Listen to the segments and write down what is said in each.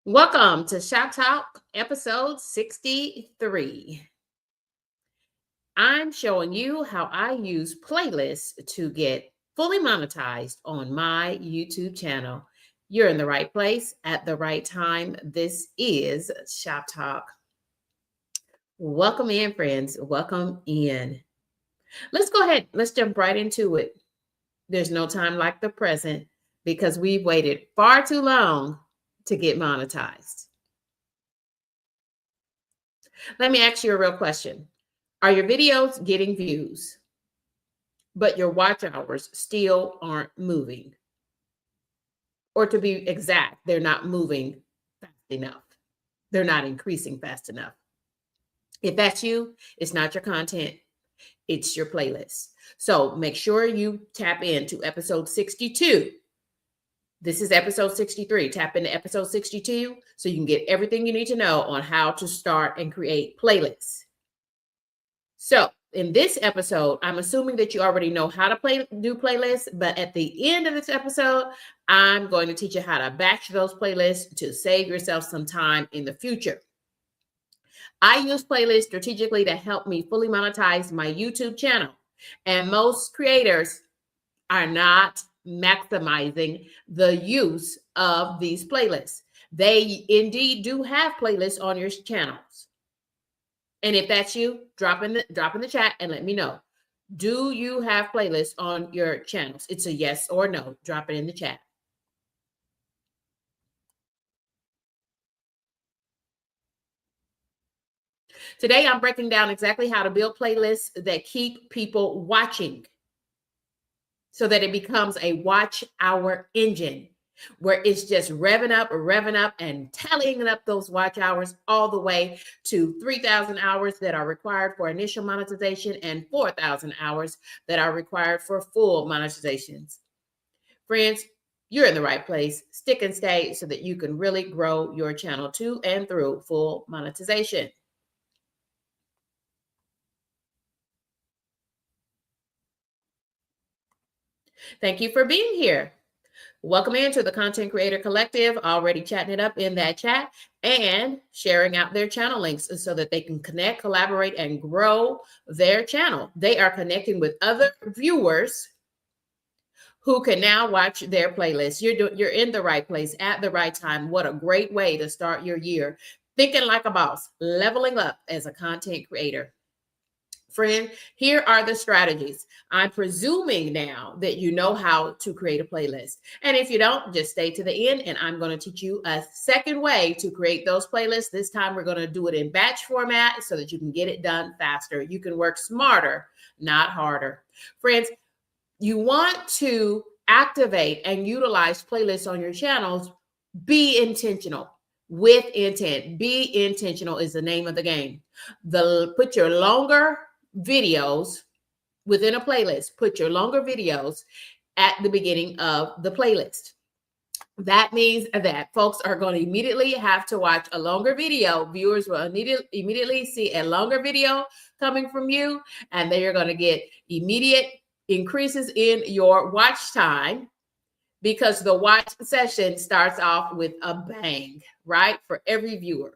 Welcome to ShopTalk episode 63. I'm showing you how I use playlists to get fully monetized on my YouTube channel. You're in the right place at the right time. This is ShopTalk. Welcome in, friends. Welcome in. Let's go ahead. Let's jump right into it. There's no time like the present because we've waited far too long to get monetized. Let me ask you a real question. Are your videos getting views, but your watch hours still aren't moving? Or to be exact, they're not moving fast enough. They're not increasing fast enough. If that's you, it's not your content, it's your playlist. So make sure you tap into episode 62. This is episode 63. Tap into episode 62 so you can get everything you need to know on how to start and create playlists. So in this episode, I'm assuming that you already know how to do playlists, but at the end of this episode, I'm going to teach you how to batch those playlists to save yourself some time in the future. I use playlists strategically to help me fully monetize my YouTube channel. And most creators are not maximizing the use of these playlists. They indeed do have playlists on your channels. And if that's you, drop in the chat and let me know. Do you have playlists on your channels? It's a yes or no. Drop it in the chat. Today, I'm breaking down exactly how to build playlists that keep people watching so that it becomes a watch hour engine where it's just revving up, and tallying up those watch hours all the way to 3,000 hours that are required for initial monetization and 4,000 hours that are required for full monetizations. Friends, you're in the right place. Stick and stay so that you can really grow your channel to and through full monetization. Thank you for being here. Welcome into the Content Creator Collective, already chatting it up in that chat and sharing out their channel links so that they can connect, collaborate, and grow their channel. They are connecting with other viewers who can now watch their playlist. You're in the right place at the right time. What a great way to start your year. Thinking like a boss, leveling up as a content creator. Friend, here are the strategies. I'm presuming now that you know how to create a playlist. And if you don't, just stay to the end and I'm going to teach you a second way to create those playlists. This time we're going to do it in batch format so that you can get it done faster. You can work smarter, not harder. Friends, you want to activate and utilize playlists on your channels. Be intentional. With intent. Be intentional is the name of the game. Put your longer videos within a playlist. Put your longer videos at the beginning of the playlist. That means that folks are going to immediately have to watch a longer video. Viewers will immediately see a longer video coming from you, and they are going to get immediate increases in your watch time because the watch session starts off with a bang, right? For every viewer.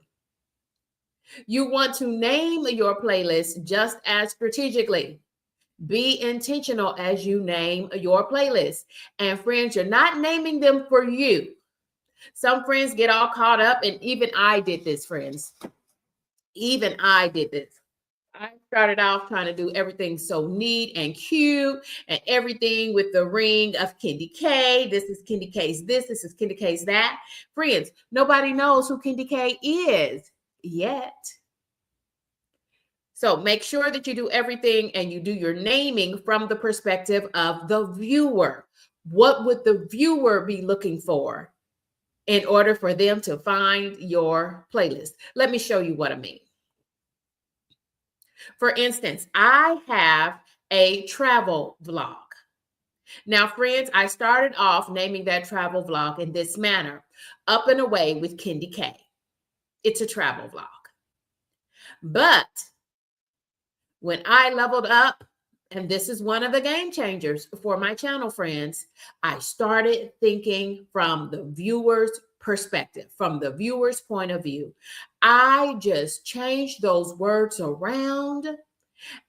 You want to name your playlist just as strategically. Be intentional as you name your playlist. And friends, you're not naming them for you. Some friends get all caught up, and even I did this, friends. Even I did this. I started off trying to do everything so neat and cute and everything with the ring of Candy K. This is Candy K's this is Candy K's that. Friends, nobody knows who Candy K is yet. So make sure that you do everything and you do your naming from the perspective of the viewer. What would the viewer be looking for in order for them to find your playlist? Let me show you what I mean. For instance, I have a travel vlog. Now, friends, I started off naming that travel vlog in this manner, Up and Away with Candy K. It's a travel vlog. But when I leveled up, and this is one of the game changers for my channel, friends, I started thinking from the viewer's perspective, from the viewer's point of view. I just changed those words around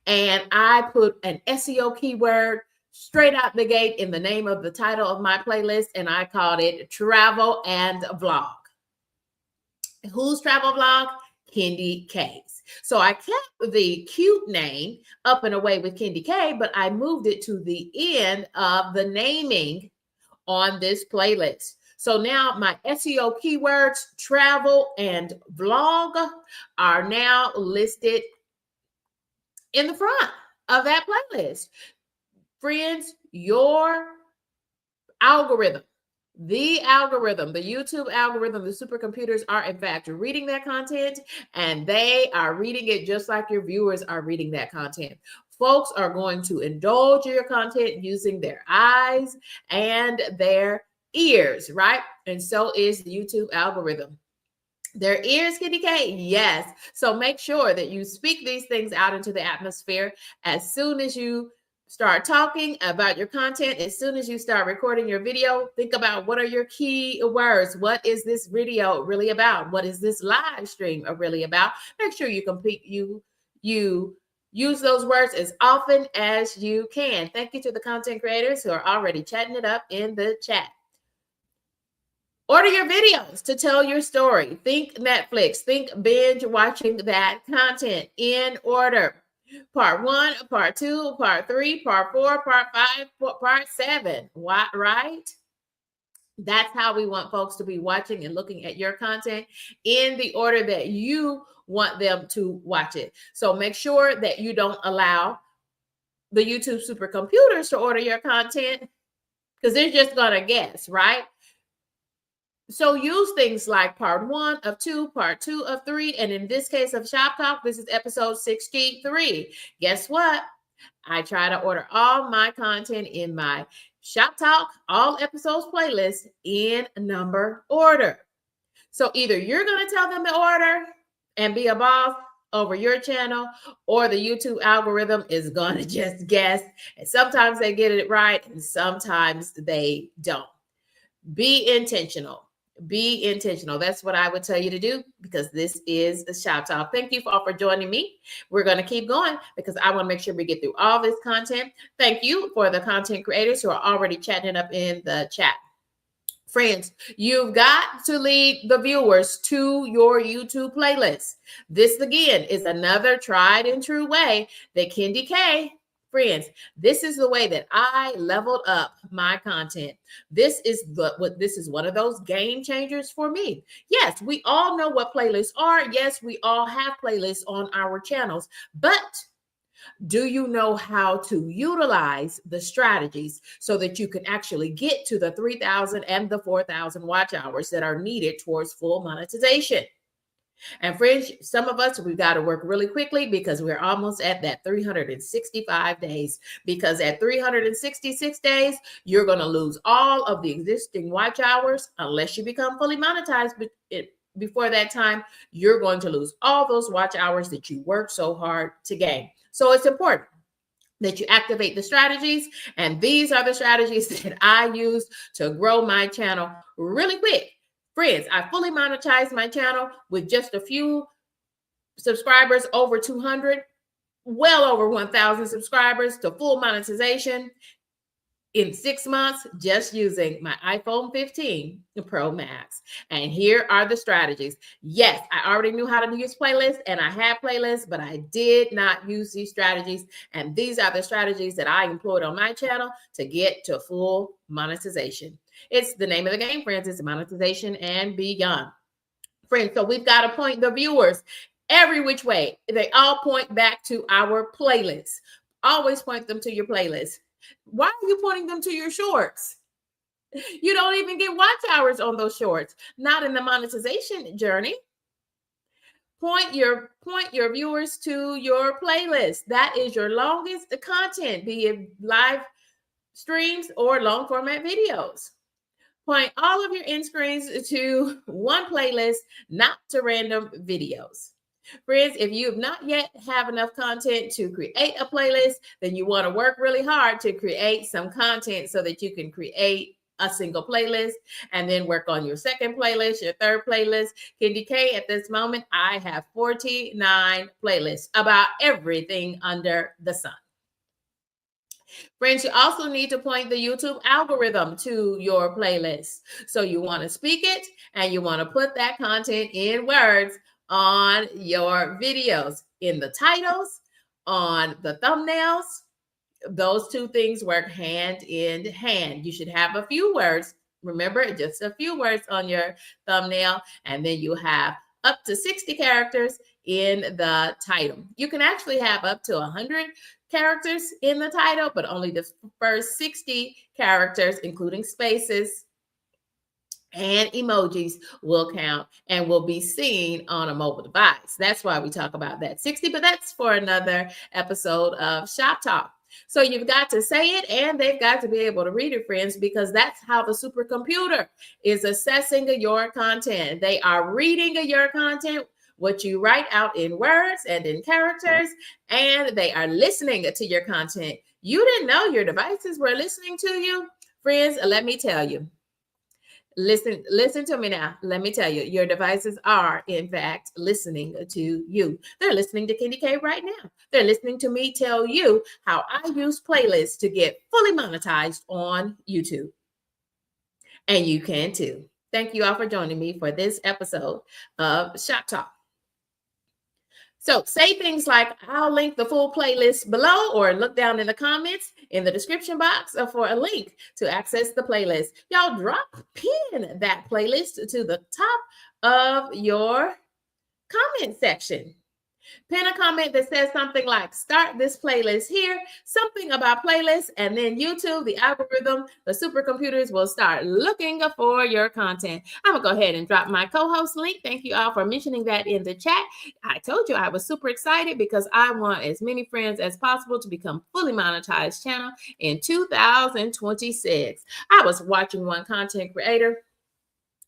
and I put an SEO keyword straight out the gate in the name of the title of my playlist, and I called it Travel and Vlog. Whose travel vlog? Kendi K's. So I kept the cute name Up and Away with Kendi K, but I moved it to the end of the naming on this playlist. So now my SEO keywords, travel and vlog, are now listed in the front of that playlist. Friends, your algorithm, the YouTube algorithm, the supercomputers are in fact reading that content, and they are reading it just like your viewers are reading that content. Folks are going to indulge your content using their eyes and their ears, right? And so is the YouTube algorithm. Their ears, Kendi K? Yes. So make sure that you speak these things out into the atmosphere as soon as you start talking about your content. As soon as you start recording your video, think about what are your key words. What is this video really about? What is this live stream really about? Make sure you use those words as often as you can. Thank you to the content creators who are already chatting it up in the chat. Order your videos to tell your story. Think Netflix. Think binge watching that content in order. Part 1, part 2, part 3, part 4, part 5, part 7. What, right? That's how we want folks to be watching and looking at your content in the order that you want them to watch it. So make sure that you don't allow the YouTube supercomputers to order your content, because they're just going to guess, right? So use things like part 1 of 2, part 2 of 3, and in this case of ShopTalk, this is episode 63. Guess what? I try to order all my content in my ShopTalk all episodes playlist in number order. So either you're going to tell them the order and be a boss over your channel, or the YouTube algorithm is going to just guess. And sometimes they get it right and sometimes they don't. Be intentional. Be intentional. That's what I would tell you to do, because this is the ShopTalk. Thank you all for joining me. We're going to keep going because I want to make sure we get through all this content. Thank you for the content creators who are already chatting it up in the chat. Friends, you've got to lead the viewers to your YouTube playlist. This, again, is another tried and true way that Kendi K, friends, this is the way that I leveled up my content. This is one of those game changers for me. Yes, we all know what playlists are. Yes, we all have playlists on our channels, but do you know how to utilize the strategies so that you can actually get to the 3,000 and the 4,000 watch hours that are needed towards full monetization? And friends, some of us, we've got to work really quickly because we're almost at that 365 days. Because at 366 days, you're going to lose all of the existing watch hours unless you become fully monetized. But before that time, you're going to lose all those watch hours that you worked so hard to gain. So it's important that you activate the strategies. And these are the strategies that I use to grow my channel really quick. Friends, I fully monetized my channel with just a few subscribers, over 200, well over 1,000 subscribers to full monetization in 6 months, just using my iPhone 15 Pro Max. And here are the strategies. Yes, I already knew how to use playlists, and I had playlists, but I did not use these strategies. And these are the strategies that I employed on my channel to get to full monetization. It's the name of the game, friends. It's monetization and beyond. Friends, so we've got to point the viewers every which way. They all point back to our playlist. Always point them to your playlist. Why are you pointing them to your shorts? You don't even get watch hours on those shorts. Not in the monetization journey. Point your viewers to your playlist. That is your longest content, be it live streams or long format videos. Point all of your end screens to one playlist, not to random videos. Friends, if you have not yet have enough content to create a playlist, then you want to work really hard to create some content so that you can create a single playlist, and then work on your second playlist, your third playlist. Kendi K, at this moment, I have 49 playlists about everything under the sun. Friends, you also need to point the YouTube algorithm to your playlist. So you want to speak it and you want to put that content in words on your videos, in the titles, on the thumbnails. Those two things work hand in hand. You should have a few words. Remember, just a few words on your thumbnail, and then you have up to 60 characters in the title. You can actually have up to 100 characters in the title, but only the first 60 characters, including spaces and emojis, will count and will be seen on a mobile device. That's why we talk about that 60, but that's for another episode of Shop Talk. So you've got to say it, and they've got to be able to read it, friends, because that's how the supercomputer is assessing your content. They are reading your content, what you write out in words and in characters, and they are listening to your content. You didn't know your devices were listening to you? Friends, let me tell you. Listen to me now. Let me tell you, your devices are, in fact, listening to you. They're listening to Kendi K right now. They're listening to me tell you how I use playlists to get fully monetized on YouTube. And you can too. Thank you all for joining me for this episode of Shop Talk. So say things like, I'll link the full playlist below, or look down in the comments in the description box for a link to access the playlist. Y'all pin that playlist to the top of your comment section. Pin a comment that says something like, start this playlist here, something about playlists, and then YouTube, the algorithm, the supercomputers will start looking for your content. I'm going to go ahead and drop my co-host link. Thank you all for mentioning that in the chat. I told you I was super excited because I want as many friends as possible to become fully monetized channel in 2026. I was watching one content creator.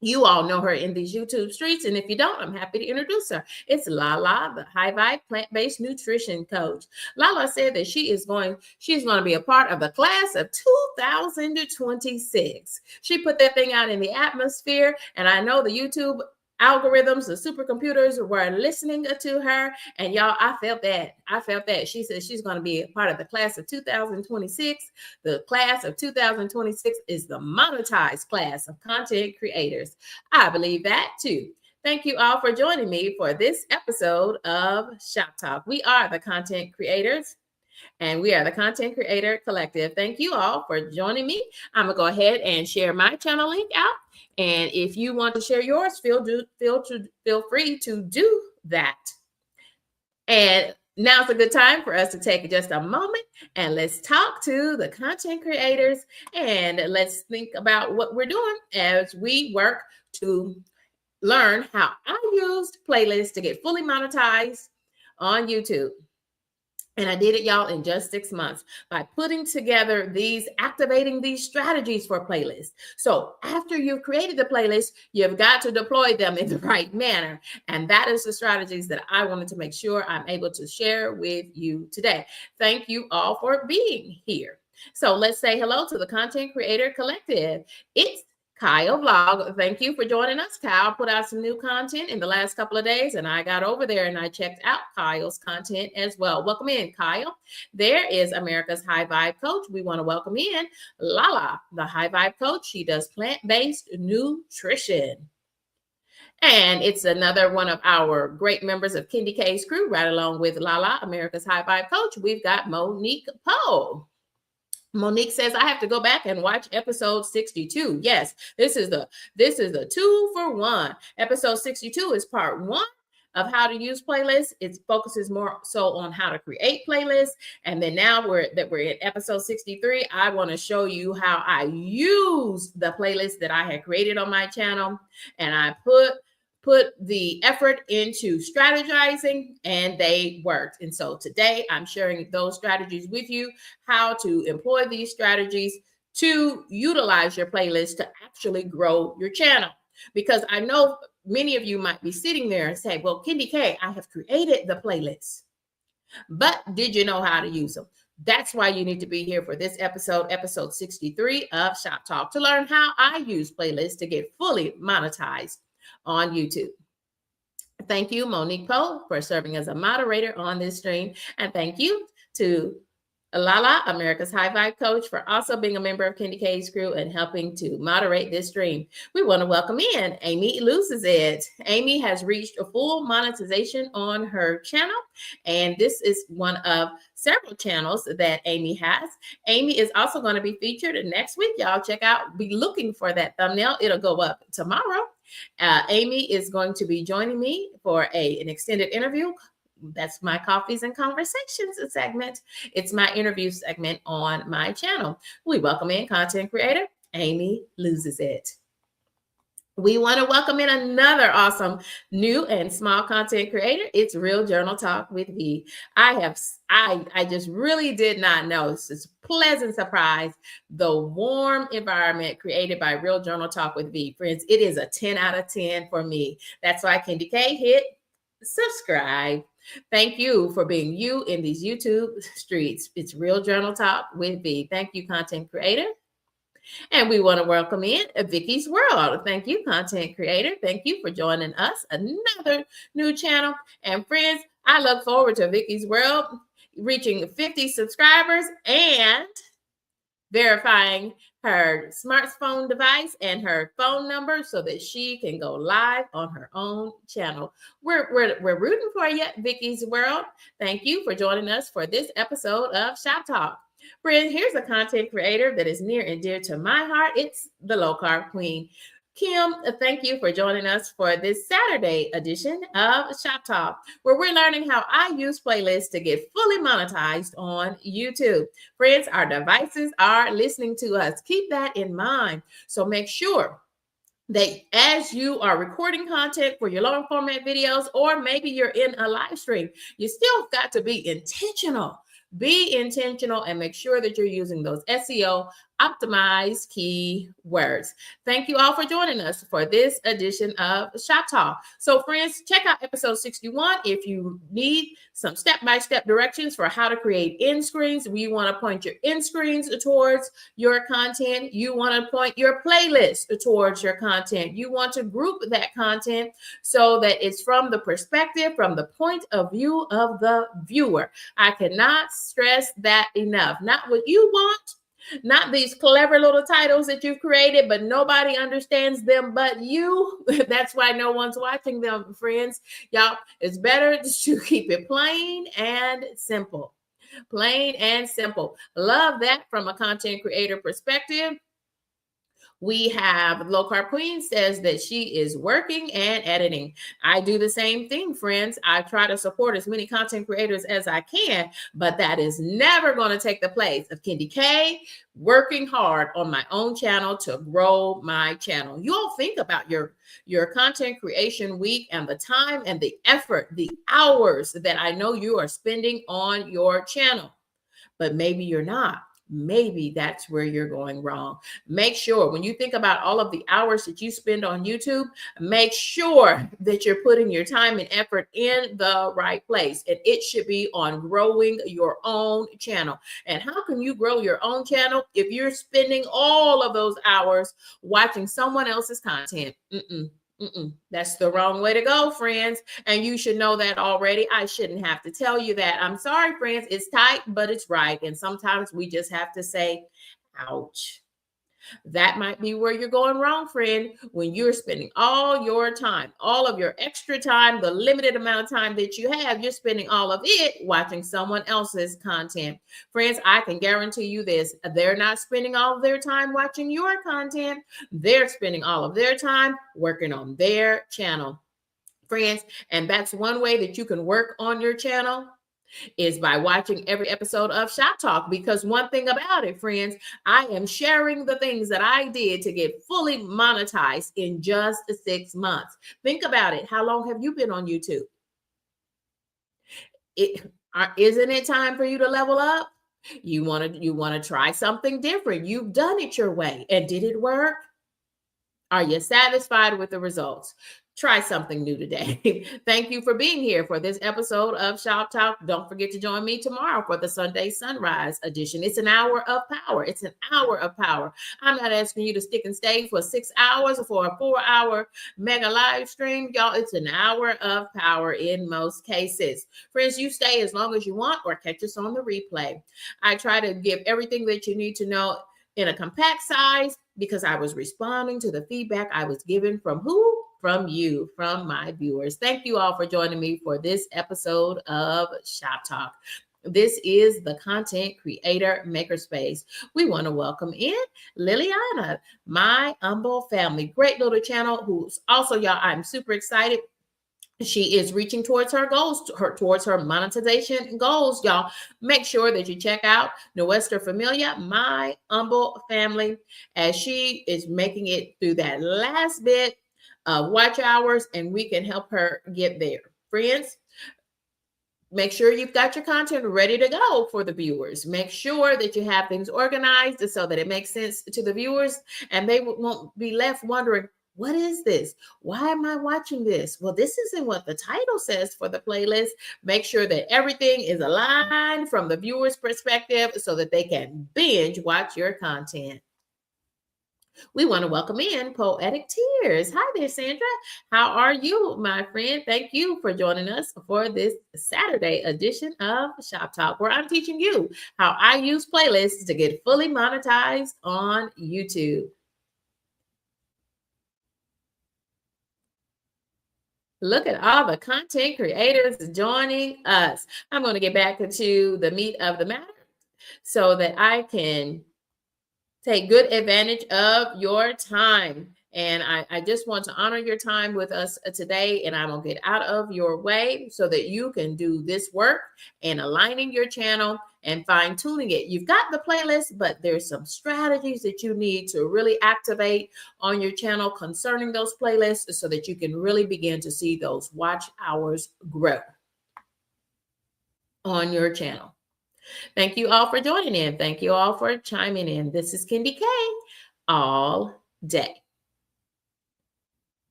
You all know her in these YouTube streets, and if you don't, I'm happy to introduce her. It's Lala, the high vibe plant-based nutrition coach. Lala said that she's going to be a part of the class of 2026. She put that thing out in the atmosphere, and I know the YouTube algorithms, the supercomputers were listening to her, and y'all, I felt that. She said she's going to be a part of the class of 2026. The class of 2026 is the monetized class of content creators. I believe that too. Thank you all for joining me for this episode of Shop Talk. We are the content creators, and we are the Content Creator Collective. Thank you all for joining me. I'm going to go ahead and share my channel link out. And if you want to share yours, feel free to do that. And now's a good time for us to take just a moment and let's talk to the content creators, and let's think about what we're doing as we work to learn how I used playlists to get fully monetized on YouTube. And I did it, y'all, in just 6 months by putting together activating these strategies for playlists. So after you've created the playlist, you've got to deploy them in the right manner. And that is the strategies that I wanted to make sure I'm able to share with you today. Thank you all for being here. So let's say hello to the Content Creator Collective. It's Kyle Vlog. Thank you for joining us. Kyle put out some new content in the last couple of days, and I got over there and I checked out Kyle's content as well. Welcome in, Kyle. There is America's High Vibe Coach. We want to welcome in Lala, the High Vibe Coach. She does plant-based nutrition. And it's another one of our great members of Kendi K's crew, right along with Lala, America's High Vibe Coach. We've got Monique Poe. Monique says, I have to go back and watch episode 62. Yes, this is a 2-for-1. Episode 62 is part 1 of how to use playlists. It focuses more so on how to create playlists. And then now we're in episode 63, I want to show you how I use the playlist that I had created on my channel. And I put the effort into strategizing, and they worked. And so today I'm sharing those strategies with you, how to employ these strategies to utilize your playlist to actually grow your channel. Because I know many of you might be sitting there and say, well, Kendi K, I have created the playlist, but did you know how to use them? That's why you need to be here for this episode 63 of Shop Talk, to learn how I use playlists to get fully monetized on YouTube. Thank you, Monique Poe, for serving as a moderator on this stream. And thank you to Lala, America's High Vibe Coach, for also being a member of Candy K's crew and helping to moderate this stream. We want to welcome in Amy Loses It. Amy has reached a full monetization on her channel, and this is one of several channels that Amy has. Amy is also going to be featured next week. Y'all check out, be looking for that thumbnail. It'll go up tomorrow. Amy is going to be joining me for an extended interview. That's my Coffees and Conversations segment. It's my interview segment on my channel. We welcome in content creator Amy Loses It. We want to welcome in another awesome new and small content creator. It's Real Journal Talk with V. I just really did not know. It's a pleasant surprise. The warm environment created by Real Journal Talk with V. Friends, it is a 10 out of 10 for me. That's why Candy K hit subscribe. Thank you for being you in these YouTube streets. It's Real Journal Talk with V. Thank you, content creator. And we want to welcome in Vicky's World. Thank you, content creator. Thank you for joining us. Another new channel. And friends, I look forward to Vicky's World reaching 50 subscribers and verifying her smartphone device and her phone number so that she can go live on her own channel. We're rooting for you, Vicky's World. Thank you for joining us for this episode of Shop Talk. Friend, here's a content creator that is near and dear to my heart. It's the Low Carb Queen. Kim, thank you for joining us for this Saturday edition of Shop Talk, where we're learning how I use playlists to get fully monetized on YouTube. Friends, our devices are listening to us. Keep that in mind. So make sure that as you are recording content for your long format videos, or maybe you're in a live stream, you still got to be intentional. Be intentional and make sure that you're using those SEO optimized keywords. Thank you all for joining us for this edition of Shop Talk. So friends, check out episode 61 if you need some step-by-step directions for how to create end screens. We want to point your end screens towards your content. You want to point your playlist towards your content. You want to group that content so that it's from the perspective, from the point of view of the viewer. I cannot stress that enough. Not what you want, not these clever little titles that you've created, but nobody understands them but you. That's why no one's watching them, friends. Y'all, it's better to keep it plain and simple. Plain and simple. Love that from a content creator perspective. We have Low Carb Queen says that she is working and editing. I do the same thing, friends. I try to support as many content creators as I can, but that is never going to take the place of Candy K working hard on my own channel to grow my channel. You all think about your content creation week and the time and the effort, the hours that I know you are spending on your channel, but maybe you're not. Maybe that's where you're going wrong. Make sure when you think about all of the hours that you spend on YouTube, make sure that you're putting your time and effort in the right place. And it should be on growing your own channel. And how can you grow your own channel if you're spending all of those hours watching someone else's content? That's the wrong way to go, friends. And you should know that already. I shouldn't have to tell you that. I'm sorry, friends. It's tight, but it's right. And sometimes we just have to say, ouch. That might be where you're going wrong, friend, when you're spending all your time, all of your extra time, the limited amount of time that you have, you're spending all of it watching someone else's content. Friends, I can guarantee you this. They're not spending all of their time watching your content. They're spending all of their time working on their channel. Friends, and that's one way that you can work on your channel, is by watching every episode of Shop Talk. Because one thing about it, friends, I am sharing the things that I did to get fully monetized in just 6 months. Think about it. How long have you been on YouTube? Isn't it time for you to level up? You want to try something different. You've done it your way. And did it work? Are you satisfied with the results? Try something new today. Thank you for being here for this episode of Shop Talk. Don't forget to join me tomorrow for the Sunday Sunrise edition. It's an hour of power. It's an hour of power. I'm not asking you to stick and stay for 6 hours or for a 4-hour mega live stream. Y'all, it's an hour of power in most cases. Friends, you stay as long as you want or catch us on the replay. I try to give everything that you need to know in a compact size because I was responding to the feedback I was given from who? From you, from my viewers. Thank you all for joining me for this episode of Shop Talk. This is the Content Creator Makerspace. We want to welcome in Liliana, my humble family. Great little channel who's also, y'all, I'm super excited. She is reaching towards her goals, towards her monetization goals, y'all. Make sure that you check out Nuestra Familia, my humble family, as she is making it through that last bit of watch hours, and we can help her get there. Friends, make sure you've got your content ready to go for the viewers. Make sure that you have things organized so that it makes sense to the viewers and they won't be left wondering, what is this? Why am I watching this? Well, this isn't what the title says for the playlist. Make sure that everything is aligned from the viewer's perspective so that they can binge watch your content. We want to welcome in Poetic Tears. Hi there, Sandra. How are you, my friend? Thank you for joining us for this Saturday edition of Shop Talk, where I'm teaching you how I use playlists to get fully monetized on YouTube. Look at all the content creators joining us. I'm going to get back into the meat of the matter so that I can take good advantage of your time. And I just want to honor your time with us today. And I'm going to get out of your way so that you can do this work and aligning your channel and fine tuning it. You've got the playlist, but there's some strategies that you need to really activate on your channel concerning those playlists so that you can really begin to see those watch hours grow on your channel. Thank you all for joining in. Thank you all for chiming in. This is Kendi K all day.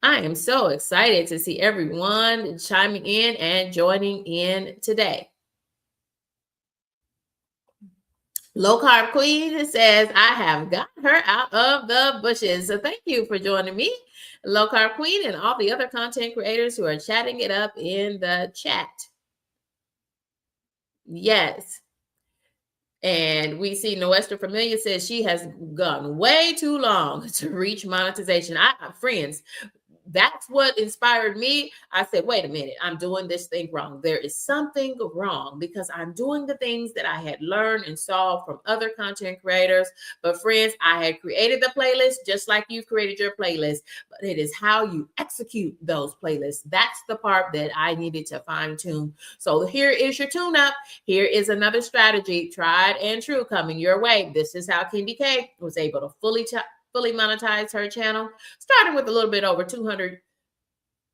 I am so excited to see everyone chiming in and joining in today. Low Carb Queen says, I have got her out of the bushes. So thank you for joining me, Low Carb Queen, and all the other content creators who are chatting it up in the chat. Yes. And we see Nuestra Familia says she has gone way too long to reach monetization. Friends, that's what inspired me. I said, wait a minute, I'm doing this thing wrong. There is something wrong because I'm doing the things that I had learned and saw from other content creators. But friends, I had created the playlist just like you've created your playlist, but it is how you execute those playlists. That's the part that I needed to fine tune. So here is your tune up. Here is another strategy, tried and true, coming your way. This is how Kendi K was able to fully monetize her channel, starting with a little bit over 200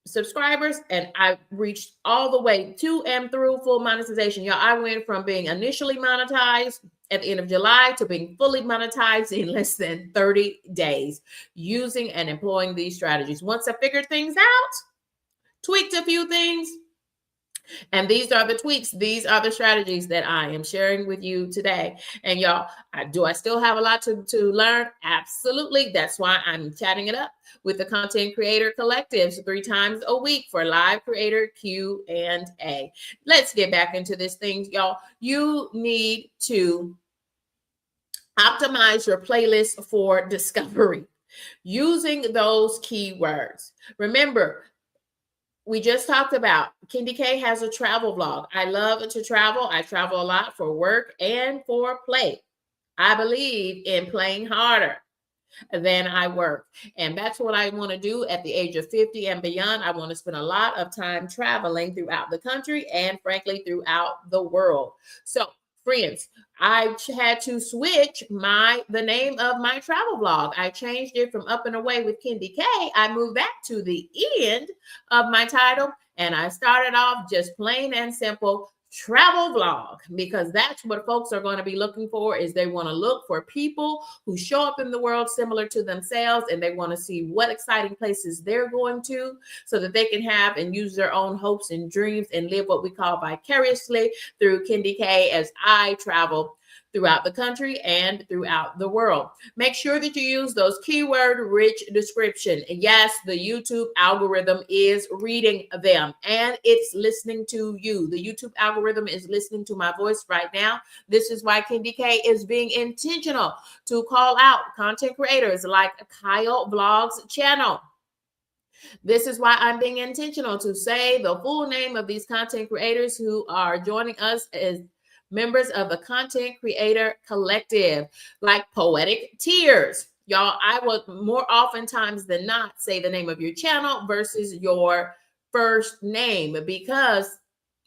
subscribers, and I reached all the way to and through full monetization. Y'all, I went from being initially monetized at the end of July to being fully monetized in less than 30 days using and employing these strategies. Once I figured things out, tweaked a few things, and these are the tweaks. These are the strategies that I am sharing with you today. And y'all, do I still have a lot to learn? Absolutely. That's why I'm chatting it up with the Content Creator Collectives 3 times a week for live creator Q&A. Let's get back into this thing, y'all. You need to optimize your playlist for discovery using those keywords. Remember, we just talked about Kendi K has a travel vlog. I love to travel. I travel a lot for work and for play. I believe in playing harder than I work. And that's what I want to do at the age of 50 and beyond. I want to spend a lot of time traveling throughout the country and frankly throughout the world. So friends, I had to switch the name of my travel vlog. I changed it from Up and Away with Kendi K. I moved that to the end of my title, and I started off just plain and simple travel vlog, because that's what folks are going to be looking for. Is they want to look for people who show up in the world similar to themselves, and they want to see what exciting places they're going to, so that they can have and use their own hopes and dreams and live what we call vicariously through Kendi K as I travel throughout the country and throughout the world. Make sure that you use those keyword-rich description. Yes, the YouTube algorithm is reading them and it's listening to you. The YouTube algorithm is listening to my voice right now. This is why Kendi K is being intentional to call out content creators like Kyle Vlogs channel. This is why I'm being intentional to say the full name of these content creators who are joining us as members of the Content Creator Collective, like Poetic Tears. Y'all, I will more oftentimes than not say the name of your channel versus your first name, because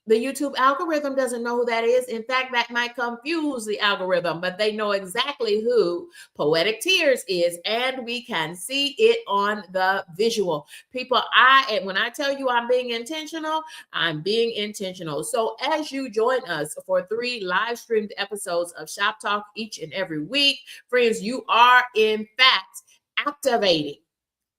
the YouTube algorithm doesn't know who that is. In fact, that might confuse the algorithm, but they know exactly who Poetic Tears is, and we can see it on the visual. People, when I tell you I'm being intentional, I'm being intentional. So as you join us for 3 live streamed episodes of Shop Talk each and every week, friends, you are in fact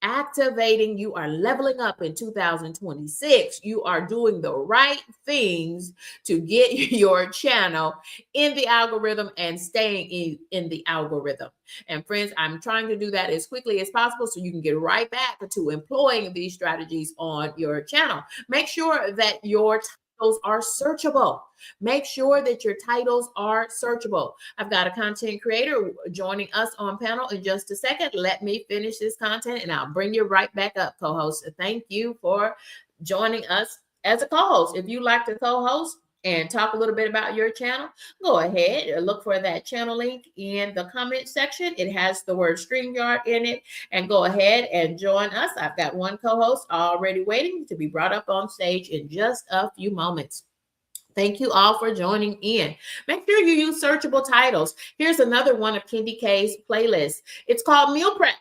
activating, you are leveling up in 2026. You are doing the right things to get your channel in the algorithm and staying in the algorithm. And friends, I'm trying to do that as quickly as possible so you can get right back to employing these strategies on your channel. Make sure that your titles are searchable. Make sure that your titles are searchable. I've got a content creator joining us on panel in just a second. Let me finish this content and I'll bring you right back up, co-host. Thank you for joining us as a co-host. If you like to co-host and talk a little bit about your channel, go ahead and look for that channel link in the comment section. It has the word StreamYard in it, and go ahead and join us. I've got one co-host already waiting to be brought up on stage in just a few moments. Thank you all for joining in. Make sure you use searchable titles. Here's another one of Kendi K's playlists. It's called Meal Prep.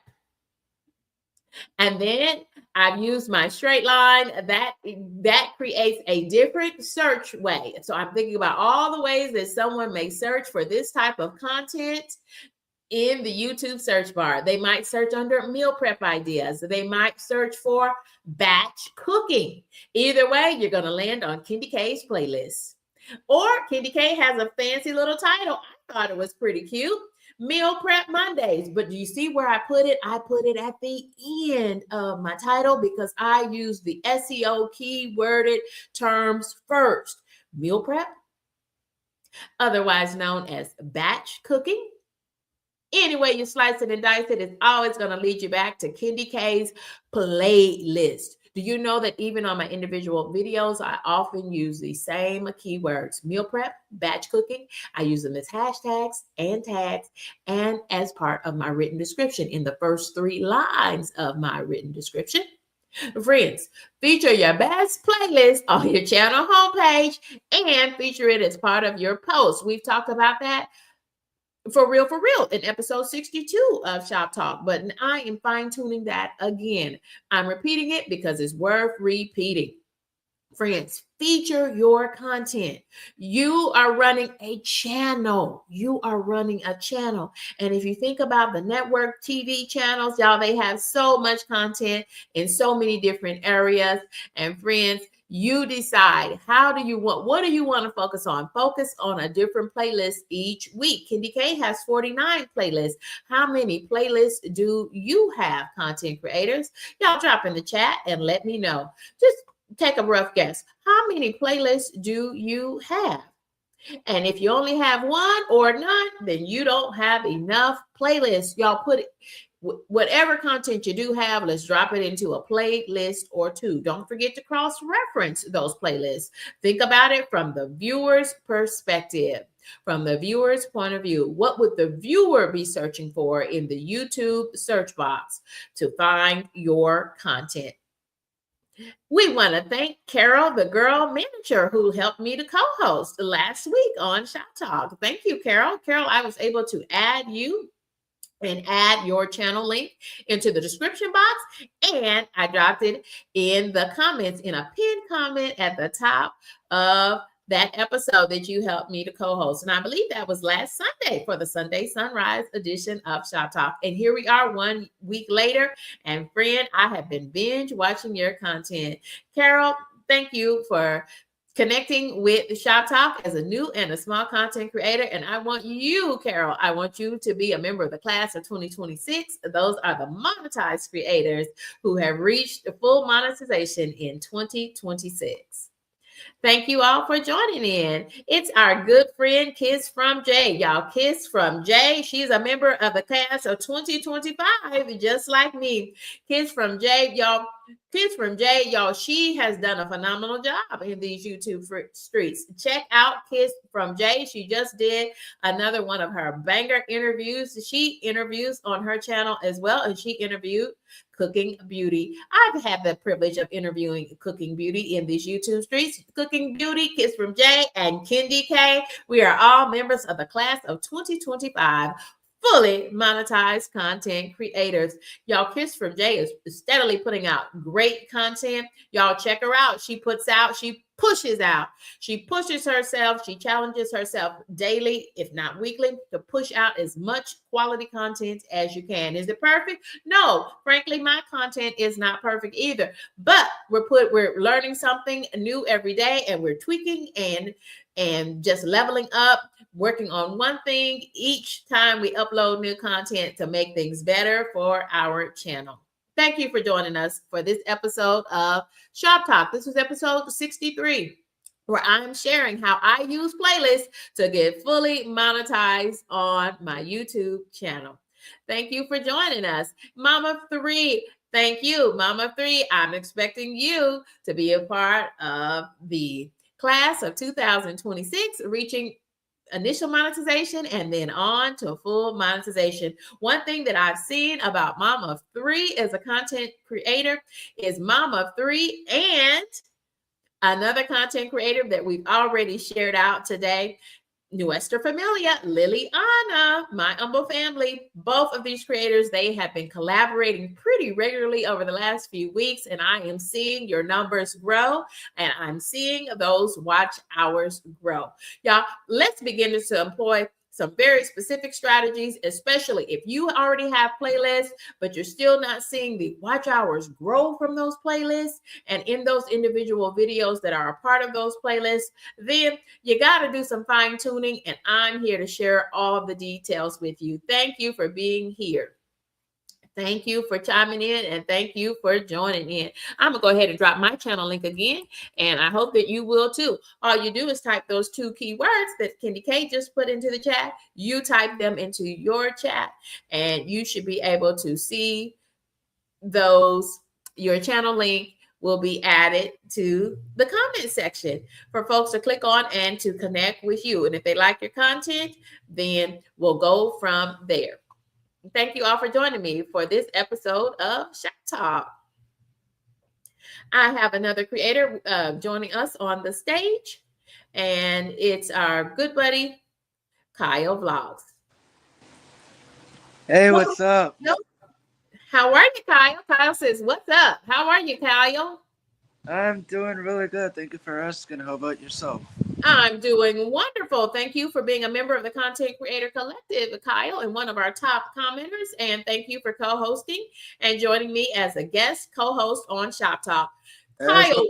And then I've used my straight line. That creates a different search way. So I'm thinking about all the ways that someone may search for this type of content in the YouTube search bar. They might search under meal prep ideas. They might search for batch cooking. Either way, you're going to land on Kendi K's playlist. Or Kendi K has a fancy little title. I thought it was pretty cute. Meal Prep Mondays. But do you see where I put it? I put it at the end of my title because I use the SEO keyworded terms first. Meal prep, otherwise known as batch cooking. Any way you slice it and dice it, it's always going to lead you back to Kendi K's playlist. Do you know that even on my individual videos, I often use the same keywords: meal prep, batch cooking. I use them as hashtags and tags and as part of my written description in the first 3 lines of my written description. Friends, feature your best playlist on your channel homepage and feature it as part of your post. We've talked about that for real in episode 62 of Shop Talk, but I am fine-tuning that again. I'm repeating it because it's worth repeating. Friends, feature your content. You are running a channel. And if you think about the network TV channels, y'all, they have so much content in so many different areas. And friends, you decide what do you want to focus on? Focus on a different playlist each week. Kendi K has 49 playlists. How many playlists do you have, content creators? Y'all drop in the chat and let me know. Just take a rough guess. How many playlists do you have? And if you only have 1 or none, then you don't have enough playlists. Y'all put it, whatever content you do have, let's drop it into a playlist or 2. Don't forget to cross-reference those playlists. Think about it from the viewer's perspective. From the viewer's point of view, what would the viewer be searching for in the YouTube search box to find your content? We want to thank Carol, the girl manager, who helped me to co-host last week on Shop Talk. Thank you, Carol. Carol, I was able to add you and add your channel link into the description box, and I dropped it in the comments in a pinned comment at the top of that episode that you helped me to co-host. And I believe that was last Sunday for the Sunday Sunrise edition of Shop Talk. And here we are 1 week later. And friend, I have been binge watching your content. Carol, thank you for connecting with Shop Talk as a new and a small content creator. And I want you, Carol, I want you to be a member of the class of 2026. Those are the monetized creators who have reached full monetization in 2026. Thank you all for joining in. It's our good friend, Kiss from Jay. Y'all, Kiss from Jay. She's a member of the class of 2025, just like me. Kiss from Jay, y'all. Kiss from Jay, y'all. She has done a phenomenal job in these YouTube streets. Check out Kiss from Jay. She just did another one of her banger interviews. She interviews on her channel as well, and she interviewed Cooking Beauty. I've had the privilege of interviewing Cooking Beauty in these YouTube streets. Cooking Beauty, Kiss from Jay, and Kendi K. We are all members of the class of 2025. Fully monetized content creators. Y'all, Kiss from Jay is steadily putting out great content. Y'all check her out. She puts out, she pushes out. She pushes herself. She challenges herself daily, if not weekly, to push out as much quality content as you can. Is it perfect? No. Frankly, my content is not perfect either. But we're learning something new every day, and we're tweaking and just leveling up, working on one thing each time we upload new content to make things better for our channel. Thank you for joining us for this episode of Shop Talk. This was episode 63, where I'm sharing how I use playlists to get fully monetized on my YouTube channel. Thank you for joining us. Mama 3, thank you. Mama 3, I'm expecting you to be a part of the class of 2026, reaching initial monetization and then on to full monetization. One thing that I've seen about Mom of 3 as a content creator is Mom of 3 and another content creator that we've already shared out today, Nuestra Familia, Liliana, my humble family. Both of these creators, they have been collaborating pretty regularly over the last few weeks, and I am seeing your numbers grow, and I'm seeing those watch hours grow. Y'all, let's begin to employ some very specific strategies, especially if you already have playlists, but you're still not seeing the watch hours grow from those playlists and in those individual videos that are a part of those playlists, then you got to do some fine tuning, and I'm here to share all the details with you. Thank you for being here. Thank you for chiming in, and thank you for joining in. I'm going to go ahead and drop my channel link again, and I hope that you will too. All you do is type those 2 keywords that Kendi K just put into the chat. You type them into your chat, and you should be able to see those. Your channel link will be added to the comment section for folks to click on and to connect with you. And if they like your content, then we'll go from there. Thank you all for joining me for this episode of Shop Talk. I have another creator joining us on the stage, and it's our good buddy, Kyle Vlogs. Hey, what's up? How are you, Kyle? Kyle says, what's up? How are you, Kyle? I'm doing really good. Thank you for asking. How about yourself? I'm doing wonderful. Thank you for being a member of the Content Creator Collective, Kyle, and one of our top commenters. And thank you for co-hosting and joining me as a guest co-host on Shop Talk. Kyle,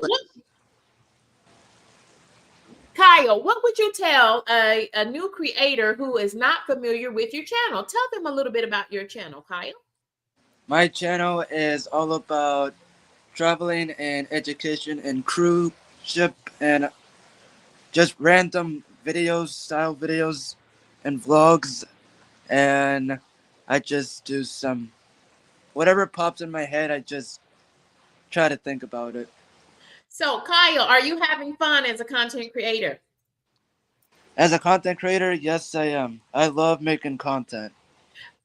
what would you tell a new creator who is not familiar with your channel? Tell them a little bit about your channel, Kyle. My channel is all about traveling and education and cruise ship and just random videos, style videos and vlogs. And I just do some, whatever pops in my head, I just try to think about it. So, Kyle, are you having fun as a content creator? As a content creator, yes, I am. I love making content.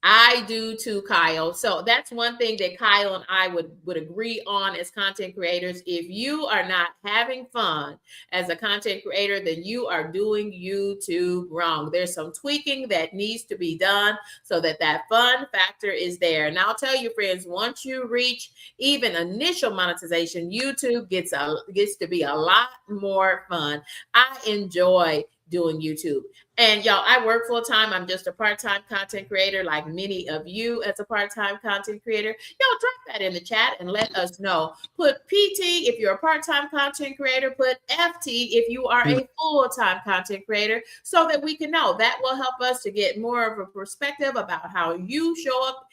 I do too, Kyle. So that's one thing that Kyle and I would agree on as content creators. If you are not having fun as a content creator, then you are doing YouTube wrong. There's some tweaking that needs to be done so that that fun factor is there. And I'll tell you, friends, once you reach even initial monetization, YouTube gets to be a lot more fun. I enjoy doing YouTube. And y'all, I work full time. I'm just a part-time content creator, like many of you as a part-time content creator. Y'all drop that in the chat and let us know. Put PT if you're a part-time content creator, put FT if you are a full-time content creator, so that we can know. That will help us to get more of a perspective about how you show up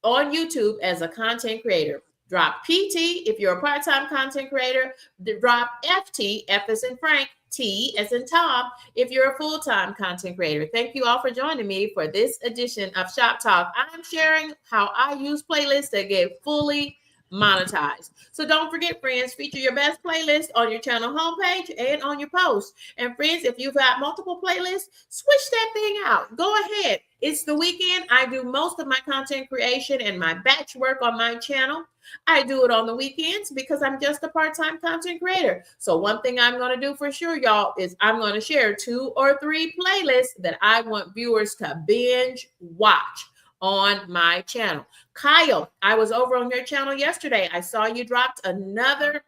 on YouTube as a content creator. Drop PT if you're a part-time content creator. Drop FT, F as in Frank, T as in Tom, if you're a full-time content creator. Thank you all for joining me for this edition of Shop Talk. I'm sharing how I use playlists that get fully monetized. So don't forget, friends, feature your best playlist on your channel homepage and on your post. And friends, if you've got multiple playlists, switch that thing out. Go ahead. It's the weekend. I do most of my content creation and my batch work on my channel. I do it on the weekends because I'm just a part-time content creator. So one thing I'm going to do for sure, y'all, is I'm going to share 2 or 3 playlists that I want viewers to binge watch on my channel. Kyle, I was over on your channel yesterday. I saw you dropped another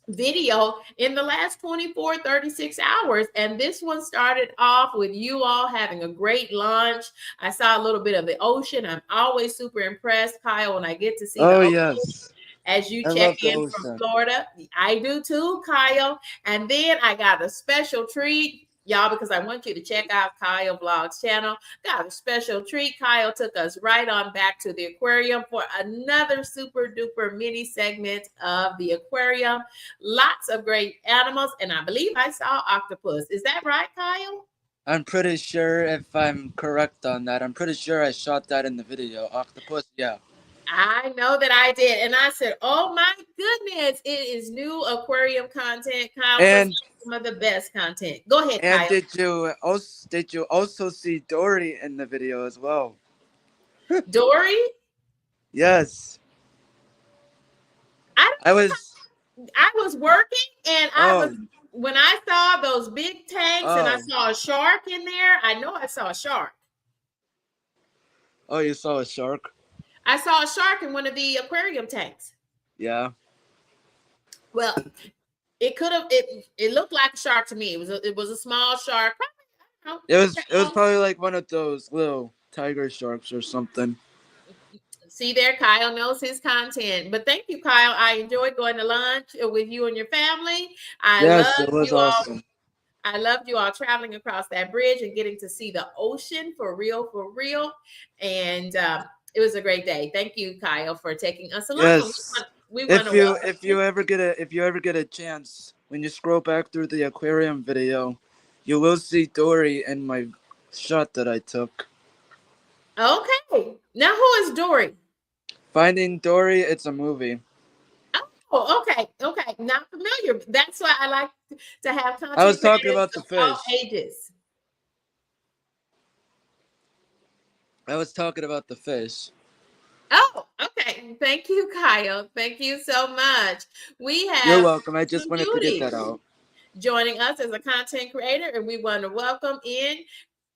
video in the last 36 hours. And this one started off with you all having a great lunch. I saw a little bit of the ocean. I'm always super impressed, Kyle, when I get to see the ocean. Yes. As you I check love the in ocean. from Florida. I do too, Kyle. And then I got a special treat, y'all, because I want you to check out Kyle Vlogs channel. Got a special treat. Kyle took us right on back to the aquarium for another super duper mini segment of the aquarium. Lots of great animals. And I believe I saw octopus. Is that right, Kyle? I'm pretty sure, if I'm correct on that, I'm pretty sure I shot that in the video. Octopus, yeah. I know that I did. And I said, oh my goodness, it is new aquarium content. Kyle, And some of the best content. Go ahead, and Kyle. did you also see Dory in the video as well? Dory? Yes. I was working and when I saw those big tanks and I saw a shark in there, I know I saw a shark. Oh, you saw a shark? I saw a shark in one of the aquarium tanks. Yeah. Well, it looked like a shark to me. It was a small shark. It was probably like one of those little tiger sharks or something. See there, Kyle knows his content. But thank you, Kyle. I enjoyed going to lunch with you and your family. Yes, it was awesome. I loved you all traveling across that bridge and getting to see the ocean for real. And it was a great day. Thank you, Kyle, for taking us along. Yes. If you ever get a chance, when you scroll back through the aquarium video, you will see Dory in my shot that I took. Okay. Now who is Dory? Finding Dory, it's a movie. Oh, okay. Not familiar. That's why I like to have content. I was talking about the fish. All ages. I was talking about the fish. Oh, okay. Thank you, Kyle. Thank you so much. We have. You're welcome. I just wanted to get that out. Joining us as a content creator, and we want to welcome in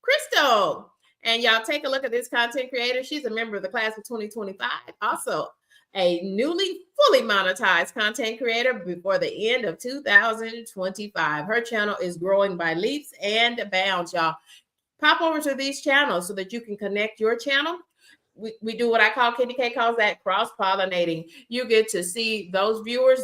Crystal. And y'all take a look at this content creator. She's a member of the class of 2025. Also, a newly fully monetized content creator before the end of 2025. Her channel is growing by leaps and bounds, y'all. Pop over to these channels so that you can connect your channel. We do what I call, Kenny K calls that cross-pollinating. You get to see those viewers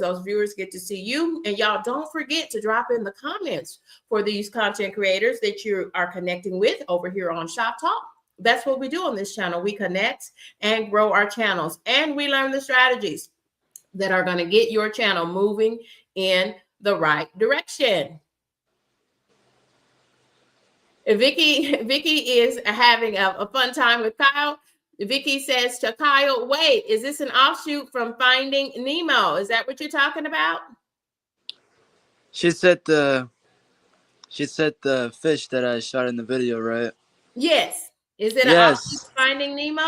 get to see you. And y'all don't forget to drop in the comments for these content creators that you are connecting with over here on Shop Talk. That's what we do on this channel. We connect and grow our channels, and we learn the strategies that are going to get your channel moving in the right direction. Vicky is having a fun time with Kyle. Vicky says to Kyle, wait, is this an offshoot from Finding Nemo? Is that what you're talking about? She said the fish that I shot in the video, right? Yes. Is it an Yes, Finding Nemo?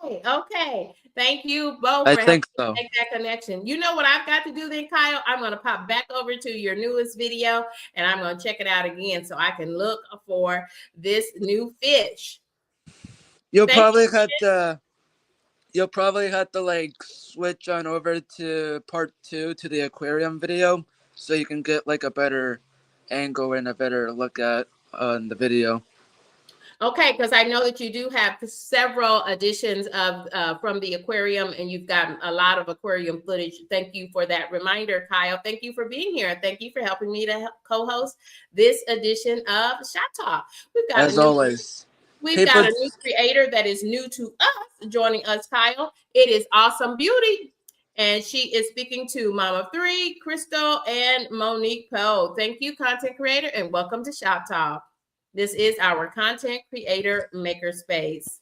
Okay, okay. Thank you both I for helping think so. make that connection. You know what I've got to do then, Kyle? I'm going to pop back over to your newest video and I'm going to check it out again so I can look for this new fish. You'll Thank probably have to. You'll probably have to like switch on over to part 2 to the aquarium video, so you can get like a better angle and a better look at on the video. Okay, because I know that you do have several editions of from the aquarium, and you've gotten a lot of aquarium footage. Thank you for that reminder, Kyle. Thank you for being here. Thank you for helping me to co-host this edition of Shop Talk. As always, We've people. got a new creator that is new to us joining us, Kyle. It is Awesome Beauty. And she is speaking to Mama 3, Crystal, and Monique Poe. Thank you, content creator, and welcome to Shop Talk. This is our content creator makerspace.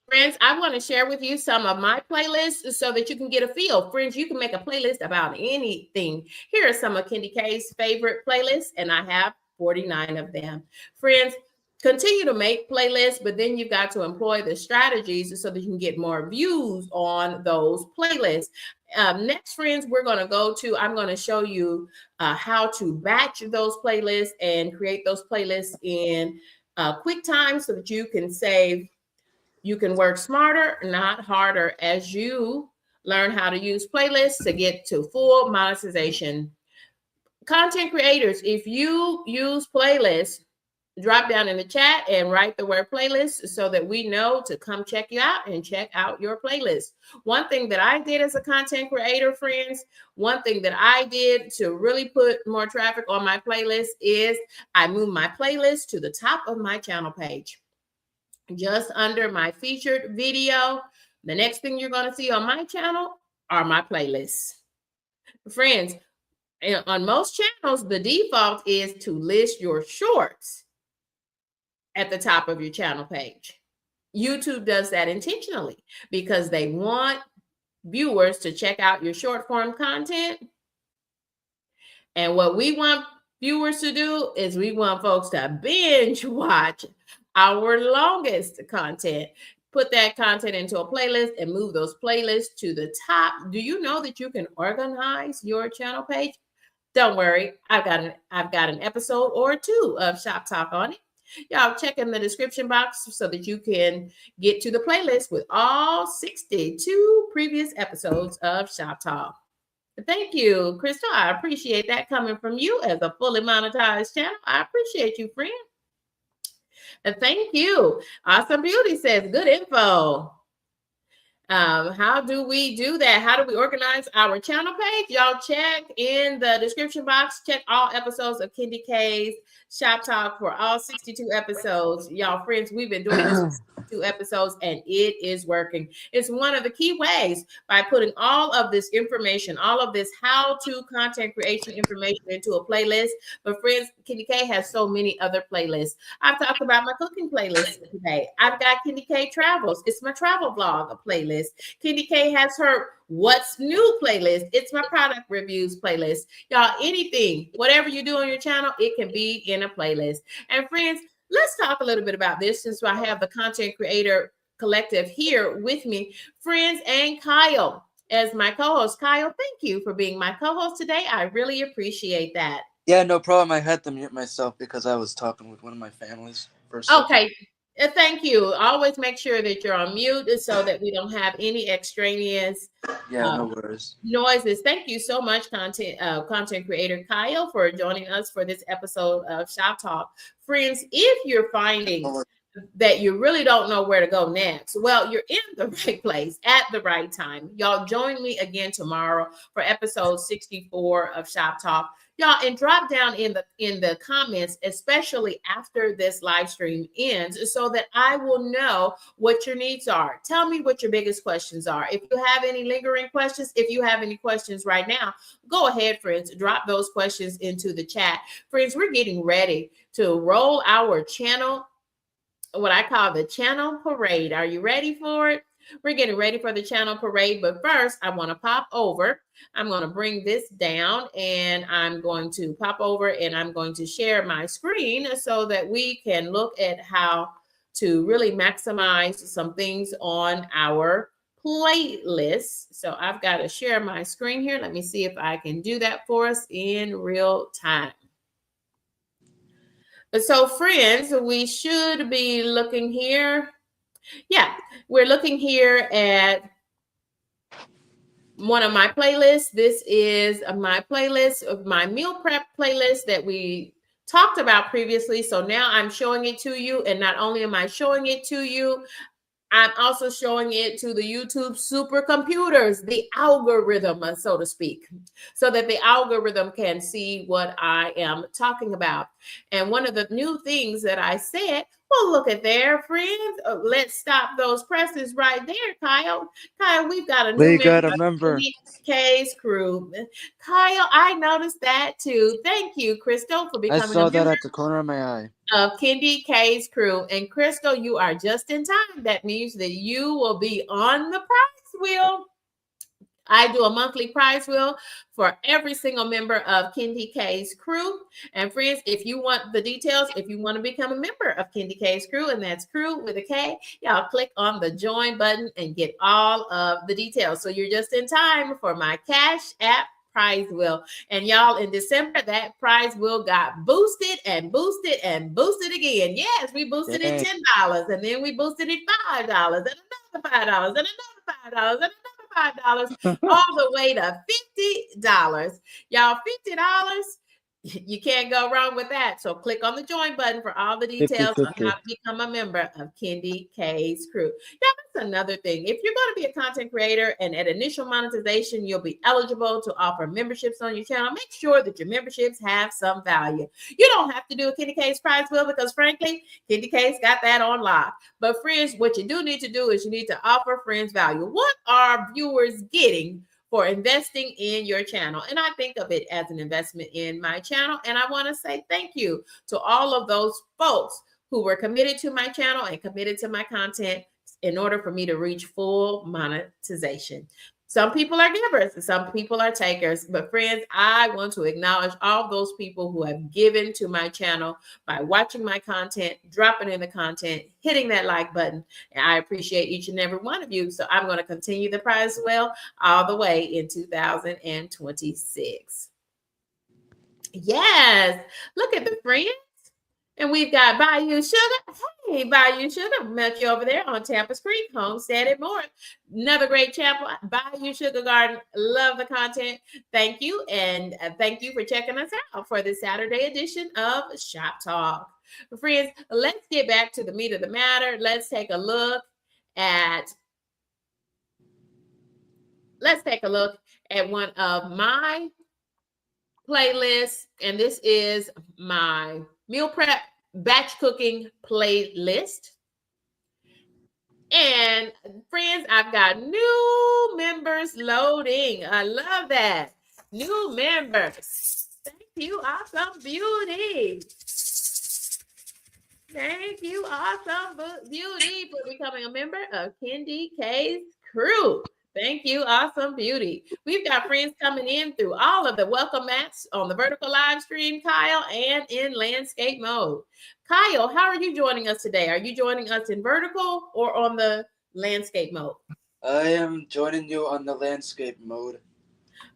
Friends, I want to share with you some of my playlists so that you can get a feel. Friends, you can make a playlist about anything. Here are some of Kendi K's favorite playlists, and I have 49 of them. Friends, continue to make playlists, but then you've got to employ the strategies so that you can get more views on those playlists. Next, friends, I'm going to show you how to batch those playlists and create those playlists in QuickTime so that you can work smarter, not harder, as you learn how to use playlists to get to full monetization. Content creators, if you use playlists, drop down in the chat and write the word playlist so that we know to come check you out and check out your playlist. One thing that I did as a content creator, friends, one thing that I did to really put more traffic on my playlist is I moved my playlist to the top of my channel page, just under my featured video. The next thing you're going to see on my channel are my playlists. Friends, on most channels, the default is to list your shorts at the top of your channel page. YouTube does that intentionally because they want viewers to check out your short form content. And what we want viewers to do is we want folks to binge watch our longest content. Put that content into a playlist and move those playlists to the top. Do you know that you can organize your channel page? Don't worry, I've got an episode or two of Shop Talk on it. Y'all check in the description box so that you can get to the playlist with all 62 previous episodes of Shop Talk. Thank you, Crystal. I appreciate that coming from you as a fully monetized channel. I appreciate you, friend. And thank you. Awesome Beauty says, good info. How do we do that? How do we organize our channel page? Y'all check in the description box. Check all episodes of Kendi K's Shop Talk for all 62 episodes. Y'all, friends, we've been doing this 62 episodes and it is working. It's one of the key ways by putting all of this information, all of this how-to content creation information into a playlist. But friends, Kendi K has so many other playlists. I've talked about my cooking playlist today. I've got Kendi K Travels. It's my travel vlog playlist. Kendi K has her What's New playlist. It's my product reviews playlist. Y'all, anything, whatever you do on your channel, it can be in a playlist. And friends, let's talk a little bit about this since I have the content creator collective here with me. Friends, and Kyle as my co-host. Kyle, thank you for being my co-host today. I really appreciate that. Yeah, no problem. I had to mute myself because I was talking with one of my families. Okay. Thank you. Always make sure that you're on mute so that we don't have any extraneous no worries. noises. Thank you so much, content creator Kyle, for joining us for this episode of Shop Talk. Friends, if you're finding that you really don't know where to go next, well, you're in the right place at the right time. Y'all join me again tomorrow for episode 64 of Shop Talk. Y'all, and drop down in the comments, especially after this live stream ends, so that I will know what your needs are. Tell me what your biggest questions are. If you have any lingering questions, if you have any questions right now, go ahead, friends, drop those questions into the chat. Friends, we're getting ready to roll our channel, what I call the channel parade. Are you ready for it? We're getting ready for the channel parade, but first I want to pop over. I'm going to bring this down and I'm going to pop over and I'm going to share my screen so that we can look at how to really maximize some things on our playlist. So I've got to share my screen here. Let me see if I can do that for us in real time. So friends, we should be looking here. Yeah, we're looking here at one of my playlists. This is my playlist of my meal prep playlist that we talked about previously. So now I'm showing it to you. And not only am I showing it to you, I'm also showing it to the YouTube supercomputers, the algorithm, so to speak, so that the algorithm can see what I am talking about. And one of the new things that I said, well, look at there, friends. Let's stop those presses right there, Kyle. Kyle, we've got a new We member got a of member. K's crew. Kyle, I noticed that too. Thank you, Crystal, for I becoming saw a that member at the corner of my eye. of Kendi K's crew. And Crystal, you are just in time. That means that you will be on the prize wheel. I do a monthly prize wheel for every single member of Kendi K's crew. And friends, if you want the details, if you want to become a member of Kendi K's crew, and that's crew with a K, y'all click on the join button and get all of the details. So you're just in time for my Cash App prize wheel. And y'all, in December, that prize wheel got boosted and boosted and boosted again. Yes, we boosted it $10, and then we boosted it $5, and another $5, and another $5, and another $5, all the way to $50. Y'all, $50. You can't go wrong with that. So click on the join button for all the details 50. on how to become a member of Kendi K's crew. Yeah, that's another thing. If you're going to be a content creator and at initial monetization, you'll be eligible to offer memberships on your channel. Make sure that your memberships have some value. You don't have to do a Kendi K's prize wheel because frankly, Kendi K's got that on lock. But friends, what you do need to do is you need to offer friends value. What are viewers getting for investing in your channel? And I think of it as an investment in my channel. And I want to say thank you to all of those folks who were committed to my channel and committed to my content in order for me to reach full monetization. Some people are givers, some people are takers. But friends, I want to acknowledge all those people who have given to my channel by watching my content, dropping in the content, hitting that like button. And I appreciate each and every one of you. So I'm going to continue the prize well all the way in 2026. Yes, look at the friends. And we've got Bayou Sugar. Hey, Bayou Sugar, met you over there on Tampa's Creek, Homestead and more. Another great chapel, Bayou Sugar Garden. Love the content. Thank you. And thank you for checking us out for the Saturday edition of Shop Talk. Friends, let's get back to the meat of the matter. Let's take a look at one of my playlists. And this is my meal prep batch cooking playlist. And friends, I've got new members loading. I love that. New members. Thank you, Awesome Beauty. Thank you, Awesome Beauty, for becoming a member of Kendi K's crew. Thank you, Awesome Beauty. We've got friends coming in through all of the welcome mats on the vertical live stream, Kyle, and in landscape mode. Kyle, how are you joining us today? Are you joining us in vertical or on the landscape mode? I am joining you on the landscape mode.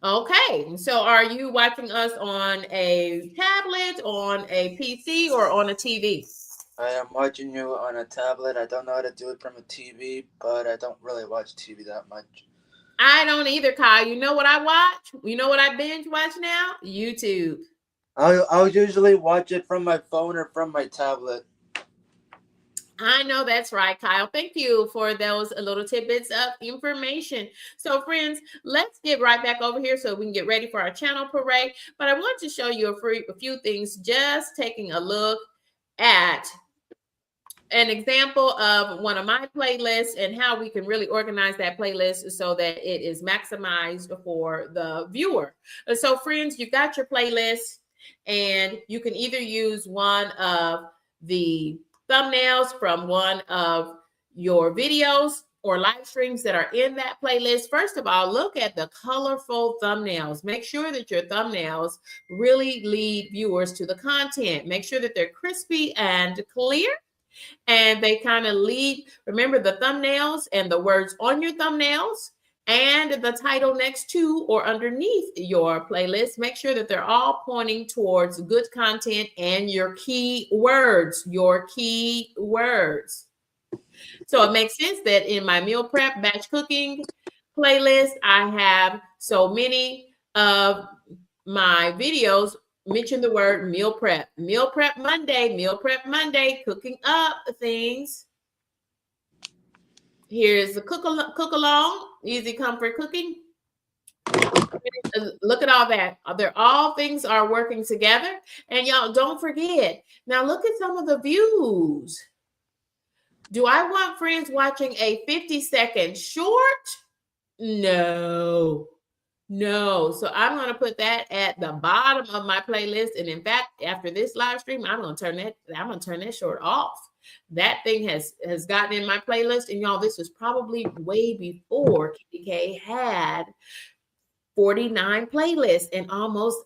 Okay, so are you watching us on a tablet, on a PC, or on a TV? I am watching you on a tablet. I don't know how to do it from a TV, but I don't really watch TV that much. I don't either, Kyle. You know what I watch? You know what I binge watch now? YouTube. I'll usually watch it from my phone or from my tablet. I know that's right, Kyle. Thank you for those little tidbits of information. So, friends, let's get right back over here so we can get ready for our channel parade. But I want to show you a few things, just taking a look at an example of one of my playlists and how we can really organize that playlist so that it is maximized for the viewer. So, friends, you've got your playlist, and you can either use one of the thumbnails from one of your videos, or live streams that are in that playlist, first of all, look at the colorful thumbnails. Make sure that your thumbnails really lead viewers to the content. Make sure that they're crispy and clear, and they kind of lead. Remember, the thumbnails and the words on your thumbnails and the title next to or underneath your playlist, make sure that they're all pointing towards good content and your key words, So it makes sense that in my meal prep batch cooking playlist, I have so many of my videos mention the word meal prep. Meal prep Monday, cooking up things. Here's the cook along, easy comfort cooking. Look at all that. All things are working together. And y'all don't forget. Now look at some of the views. Do I want friends watching a 50-second short? No. So I'm going to put that at the bottom of my playlist. And in fact, after this live stream, I'm going to turn that short off. That thing has gotten in my playlist. And y'all, this was probably way before KDK had 49 playlists and almost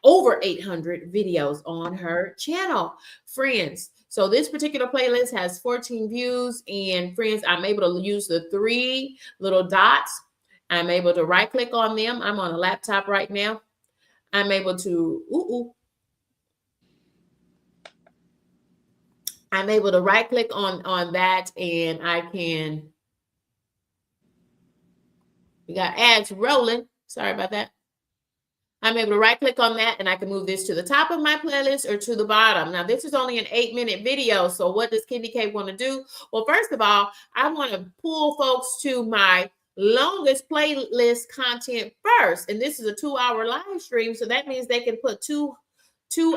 over 800 videos on her channel, friends. So this particular playlist has 14 views, and friends, I'm able to use the 3 little dots. I'm able to right click on them. I'm on a laptop right now. I'm able to, I'm able to right click on that, and I can, we got ads rolling. Sorry about that. I'm able to right click on that, and I can move this to the top of my playlist or to the bottom. Now, this is only an 8-minute video. So what does Candy K want to do? Well, first of all, I want to pull folks to my longest playlist content first. And this is a 2-hour live stream. So that means they can put two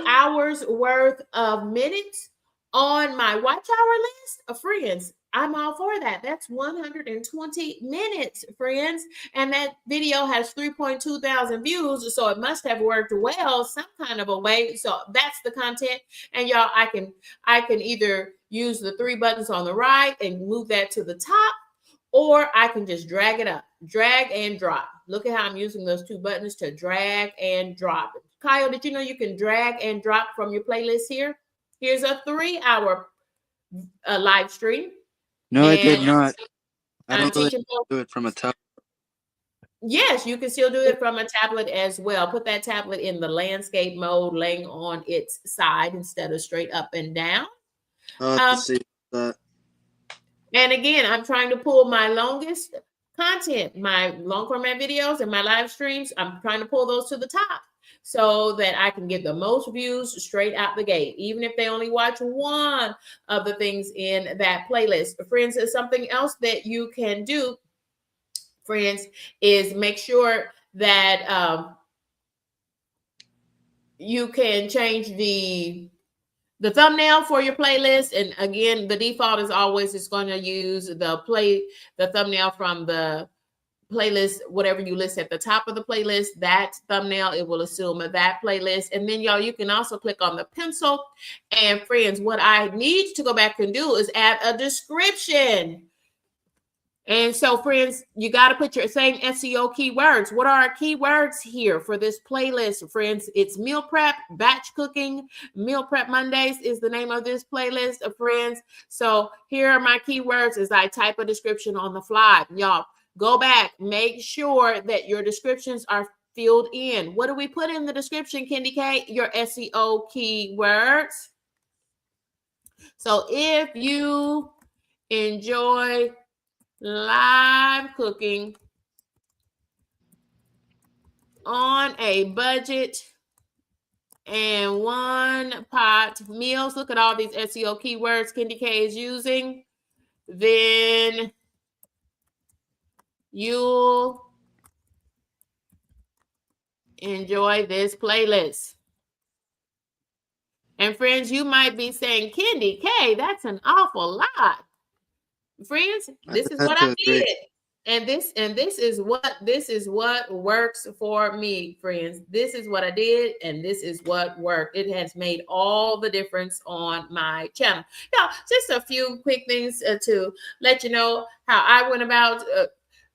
hours worth of minutes on my watch hour list of friends. I'm all for that. That's 120 minutes, friends. And that video has 3.2 thousand views. So it must have worked well some kind of a way. So that's the content. And y'all, I can either use the 3 buttons on the right and move that to the top, or I can just drag it up, drag and drop. Look at how I'm using those 2 buttons to drag and drop. Kyle, did you know you can drag and drop from your playlist here? Here's a 3-hour live stream. No, I did not. I I'm don't really teaching do it from a tablet. Yes, you can still do it from a tablet as well. Put that tablet in the landscape mode, laying on its side instead of straight up and down. I'll have to see that. And again, I'm trying to pull my longest content, my long format videos and my live streams. I'm trying to pull those to the top so that I can get the most views straight out the gate, even if they only watch one of the things in that playlist. Friends, something else that you can do, friends, is make sure that you can change the thumbnail for your playlist. And again, the default is always it's going to use the thumbnail from the playlist, whatever you list at the top of the playlist, that thumbnail, it will assume that playlist. And then y'all, you can also click on the pencil. And friends, what I need to go back and do is add a description. And so, friends, you got to put your same SEO keywords. What are our keywords here for this playlist, friends? It's meal prep, batch cooking. Meal prep Mondays is the name of this playlist, friends. So here are my keywords as I type a description on the fly. Y'all, go back. Make sure that your descriptions are filled in. What do we put in the description, Candy K? Your SEO keywords. So if you enjoy live cooking on a budget and one pot meals, look at all these SEO keywords Candy K is using, then you'll enjoy this playlist. And friends, you might be saying, Candy K, that's an awful lot. Friends, this is what I did. And this is what works for me, friends. This is what I did, and this is what worked. It has made all the difference on my channel. Now, just a few quick things to let you know how I went about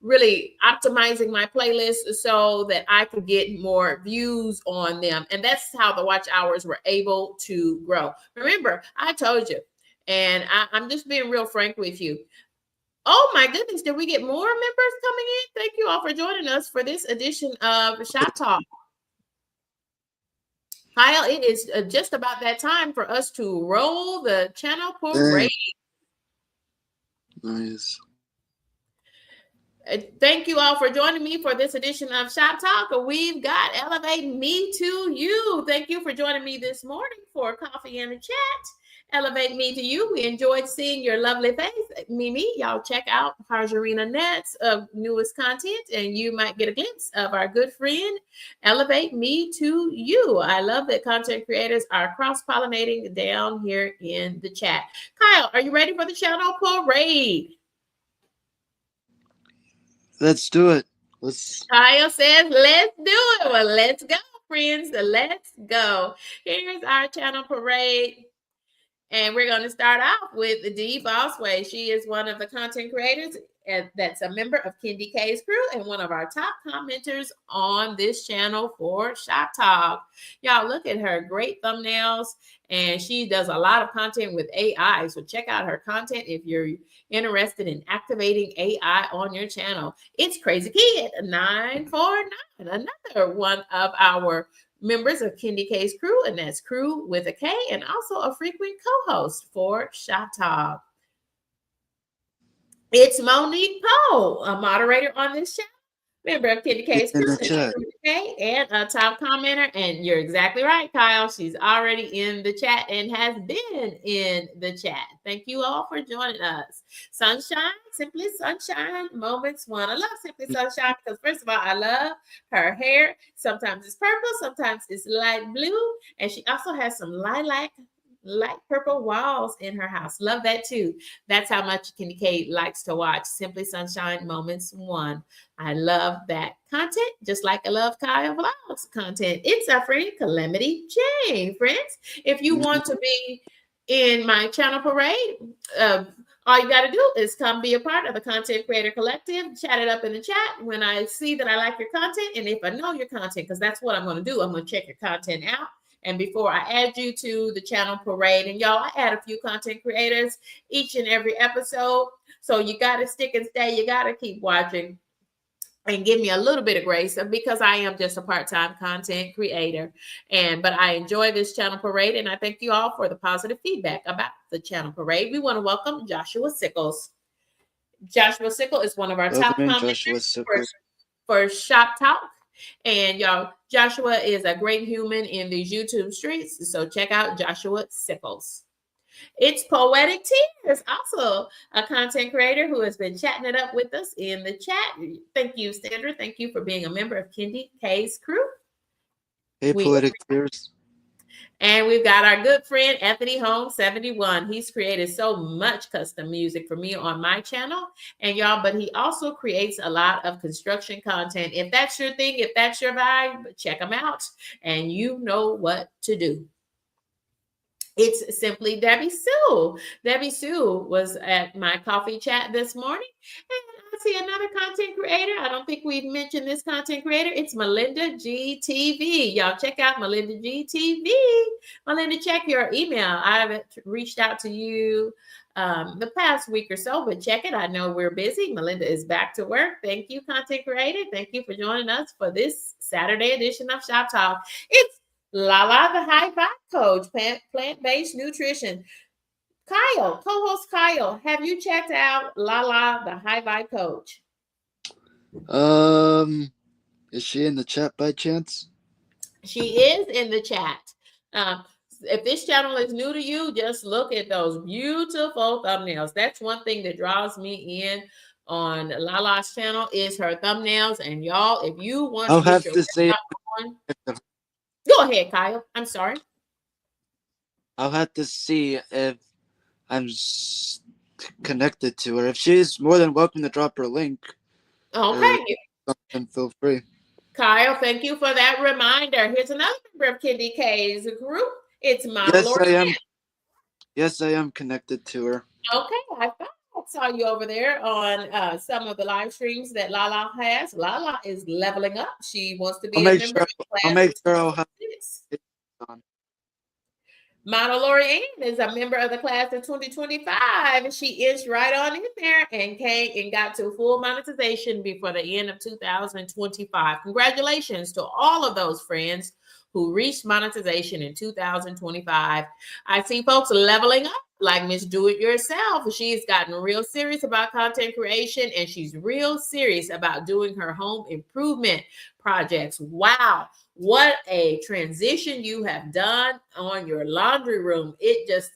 really optimizing my playlist so that I could get more views on them, and that's how the watch hours were able to grow. Remember, I told you, and I'm just being real frank with you. Oh my goodness, did we get more members coming in? Thank you all for joining us for this edition of Shop Talk. Kyle, it is just about that time for us to roll the channel parade. Nice. Thank you all for joining me for this edition of Shop Talk. We've got Elevate Me to You. Thank you for joining me this morning for coffee and a chat. Elevate Me to You. We enjoyed seeing your lovely face. Mimi, y'all check out Harjarina Net's newest content, and you might get a glimpse of our good friend, Elevate Me to You. I love that content creators are cross-pollinating down here in the chat. Kyle, are you ready for the channel parade? Let's do it. Kyle says, let's do it. Well, let's go, friends. Let's go. Here's our channel parade. And we're going to start off with Dee Bossway. She is one of the content creators that's a member of Kendi K's crew and one of our top commenters on this channel for Shop Talk. Y'all look at her great thumbnails, and she does a lot of content with AI. So check out her content if you're interested in activating AI on your channel. It's Crazy Kid 949, another one of our members of Kendi K's crew, and that's crew with a K, and also a frequent co-host for Shop Talk. It's Monique Poe, a moderator on this channel, member of Kendi K's crew, and a top commenter. And you're exactly right, Kyle. She's already in the chat and has been in the chat. Thank you all for joining us. Sunshine, Simply Sunshine Moments 1. I love Simply Sunshine because, first of all, I love her hair. Sometimes it's purple, sometimes it's light blue, and she also has some light purple walls in her house. Love that too. That's how much Kendi K likes to watch Simply Sunshine Moments 1. I love that content, just like I love Kyle Vlogs content. It's our friend Calamity Jane. Friends, if you want to be in my channel parade, all you got to do is come be a part of the Content Creator Collective. Chat it up in the chat when I see that I like your content, and if I know your content, because that's what I'm going to do. I'm going to check your content out. And before I add you to the channel parade, and y'all, I add a few content creators each and every episode. So you got to stick and stay. You got to keep watching and give me a little bit of grace because I am just a part-time content creator. But I enjoy this channel parade, and I thank you all for the positive feedback about the channel parade. We want to welcome Joshua Sickles. Joshua Sickles is one of our top commenters for Shop Talk. And y'all, Joshua is a great human in these YouTube streets. So check out Joshua Sickles. It's Poetic Tears, also a content creator who has been chatting it up with us in the chat. Thank you, Sandra. Thank you for being a member of Kendi K's crew. Hey, Poetic Tears. And we've got our good friend, Anthony Holmes 71. He's created so much custom music for me on my channel. And y'all, but he also creates a lot of construction content. If that's your thing, if that's your vibe, check him out. And you know what to do. It's Simply Debbie Sue. Debbie Sue was at my coffee chat this morning, and I see another content creator. I don't think we've mentioned this content creator. It's Melinda GTV. Y'all check out Melinda GTV. Melinda, check your email. I haven't reached out to you the past week or so, but check it. I know we're busy. Melinda is back to work. Thank you, content creator. Thank you for joining us for this Saturday edition of Shop Talk. It's Lala, the high vibe coach, plant-based nutrition. Kyle, co-host Kyle, have you checked out Lala, the high vibe coach? Is she in the chat by chance? She is in the chat. If this channel is new to you, just look at those beautiful thumbnails. That's one thing that draws me in on Lala's channel is her thumbnails. And y'all, if you want I'll to have get to say on, go ahead, Kyle. I'm sorry. I'll have to see if I'm connected to her. If she's more than welcome to drop her link, Okay. Something, feel free. Kyle, thank you for that reminder. Here's another member of Kendi K's group. It's Mama Yes, Lori. I am. Yes, I am connected to her. Okay, I thought I saw you over there on some of the live streams that Lala has. Lala is leveling up. She wants to I'll be a make member sure. of I'll class make of sure I'll have 2026. it on. Mona Lori Ann is a member of the class of 2025, and she is right on in there and came and got to full monetization before the end of 2025. Congratulations to all of those friends who reached monetization in 2025. I see folks leveling up like Miss Do It Yourself. She's gotten real serious about content creation and she's real serious about doing her home improvement projects. Wow. What a transition you have done on your laundry room. It just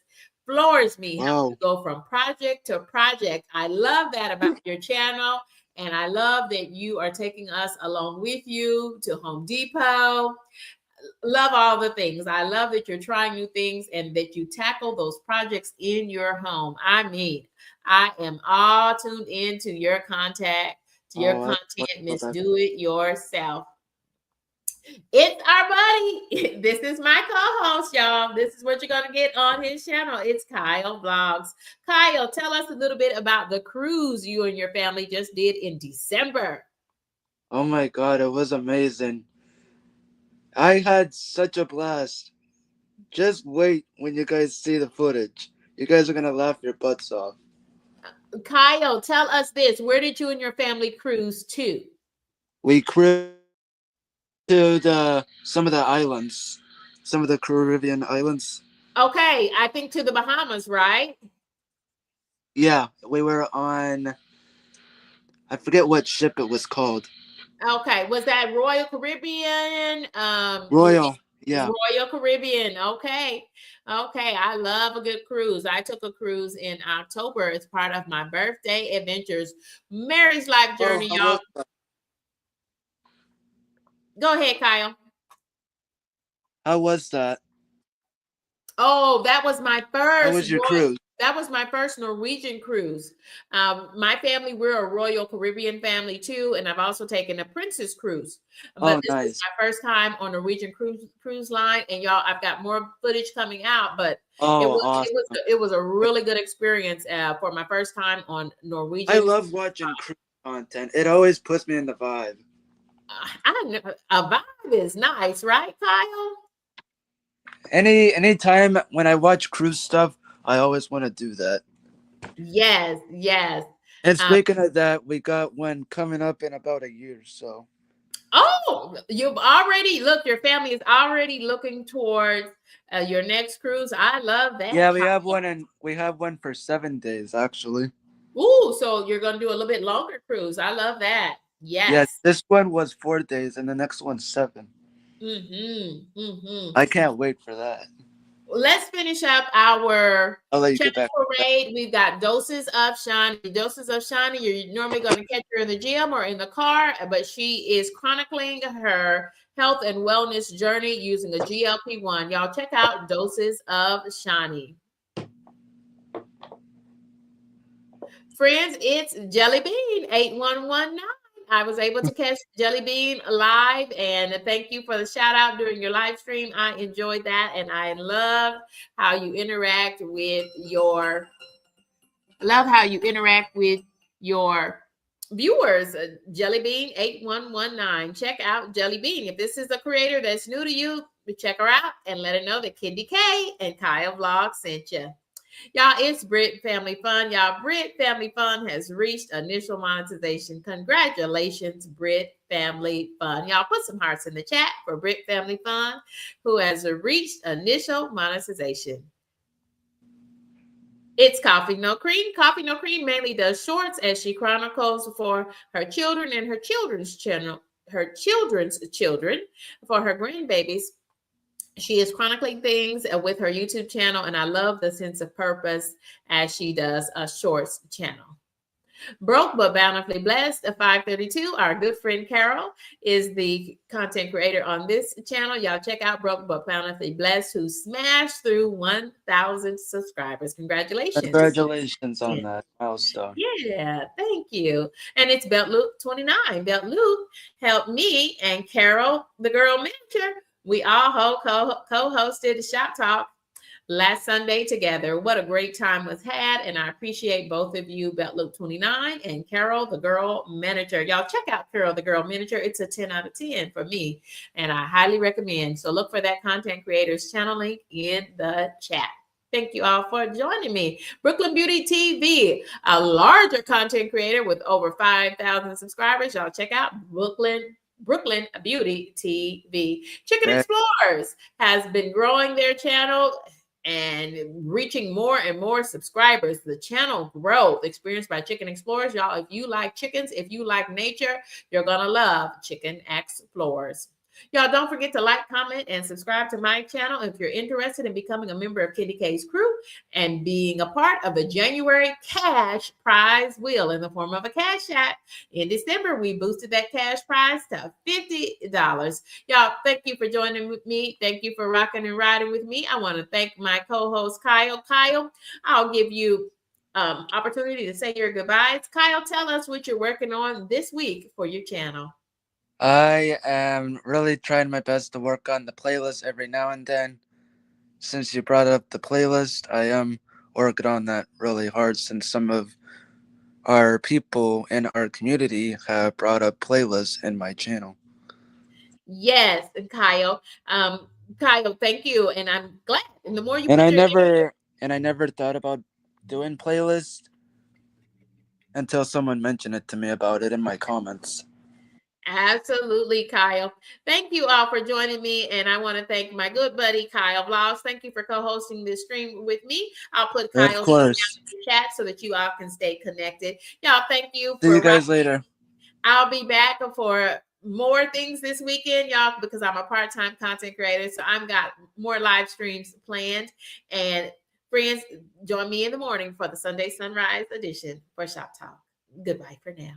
floors me how you go from project to project. I love that about your channel. And I love that you are taking us along with you to Home Depot. Love all the things. I love that you're trying new things and that you tackle those projects in your home. I mean, I am all tuned into your content, Miss Do It Yourself. It's our buddy. This is my co-host, y'all. This is what you're going to get on his channel. It's Kyle Vlogs. Kyle, tell us a little bit about the cruise you and your family just did in December. Oh my God, it was amazing. I had such a blast. Just wait when you guys see the footage. You guys are gonna laugh your butts off. Kyle, tell us this. Where did you and your family cruise to? We cruised to some of the islands, some of the Caribbean islands. Okay, I think to the Bahamas, right? Yeah, we were on. I forget what ship it was called. Okay, was that Royal Caribbean? Royal, yeah. Royal Caribbean. Okay. Okay. I love a good cruise. I took a cruise in October as part of my birthday adventures. Mary's life journey, y'all. Go ahead, Kyle. How was that? Oh, that was my first. How was your cruise? That was my first Norwegian cruise. My family, we're a Royal Caribbean family too, and I've also taken a Princess cruise. But this is my first time on Norwegian cruise line, and y'all, I've got more footage coming out. But awesome. it was a really good experience for my first time on Norwegian. I love watching cruise content. It always puts me in the vibe. A vibe is nice, right, Kyle? Any time when I watch cruise stuff, I always want to do that. Yes, yes. And speaking of that, we got one coming up in about a year, so. Oh, you've already look. Your family is already looking towards your next cruise. I love that. Yeah, we have one for 7 days actually. Ooh, so you're gonna do a little bit longer cruise. I love that. Yes. Yes, this one was 4 days, and the next one's 7. I can't wait for that. Let's finish up our channel parade. We've got Doses of Shani. Doses of Shani, you're normally going to catch her in the gym or in the car, but she is chronicling her health and wellness journey using a GLP-1. Y'all check out Doses of Shani. Friends, it's Jelly Bean 8119. I was able to catch Jelly Bean live, and thank you for the shout out during your live stream. I enjoyed that, and I love how you interact with your viewers. Jelly Bean 8119. Check out Jelly Bean. If this is a creator that's new to you, check her out and let her know that Kendi K and Kyle Vlog sent you. Y'all, it's Brit Family Fun. Y'all, Brit Family Fun has reached initial monetization. Congratulations, Brit Family Fun. Y'all, put some hearts in the chat for Brit Family Fun, who has reached initial monetization. It's Coffee No Cream. Coffee No Cream mainly does shorts as she chronicles for her children and her children's children, for her grandbabies. She is chronicling things with her YouTube channel, and I love the sense of purpose as she does a shorts channel. Broke but bountifully blessed. 532. Our good friend Carol is the content creator on this channel. Y'all check out Broke but bountifully blessed, who smashed through 1,000 subscribers. Congratulations. Congratulations on that milestone. Yeah, thank you. And it's Belt Luke 29. Belt Luke helped me and Carol, the girl manager. We all co-hosted Shop Talk last Sunday together. What a great time was had. And I appreciate both of you, Belt Luke 29 and Carol, the girl manager. Y'all check out Carol, the girl manager. It's a 10 out of 10 for me. And I highly recommend. So look for that content creators channel link in the chat. Thank you all for joining me. Brooklyn Beauty TV, a larger content creator with over 5,000 subscribers. Y'all check out Brooklyn Beauty TV. Chicken Right. Explorers has been growing their channel and reaching more and more subscribers. The channel growth experienced by Chicken Explorers. Y'all, if you like chickens, if you like nature, you're going to love Chicken Explorers. Y'all, don't forget to like, comment, and subscribe to my channel if you're interested in becoming a member of Kitty K's crew and being a part of the January cash prize wheel in the form of a cash app. In December, we boosted that cash prize to $50. Y'all, thank you for joining with me. Thank you for rocking and riding with me. I want to thank my co-host, Kyle. Kyle, I'll give you opportunity to say your goodbyes. Kyle, tell us what you're working on this week for your channel. I am really trying my best to work on the playlist every now and then. Since you brought up the playlist, I am working on that really hard since some of our people in our community have brought up playlists in my channel. Yes, Kyle. Kyle, thank you. And I'm glad. And the more you And put I your never thought about doing playlists until someone mentioned it to me about it in my comments. Absolutely, Kyle. Thank you all for joining me. And I want to thank my good buddy, Kyle Vlogs. Thank you for co-hosting this stream with me. I'll put Of Kyle's link course. down in the chat so that you all can stay connected. Y'all, thank you See you for guys later. I'll be back for more things this weekend, y'all, because I'm a part-time content creator. So I've got more live streams planned. And friends, join me in the morning for the Sunday Sunrise edition for Shop Talk. Goodbye for now.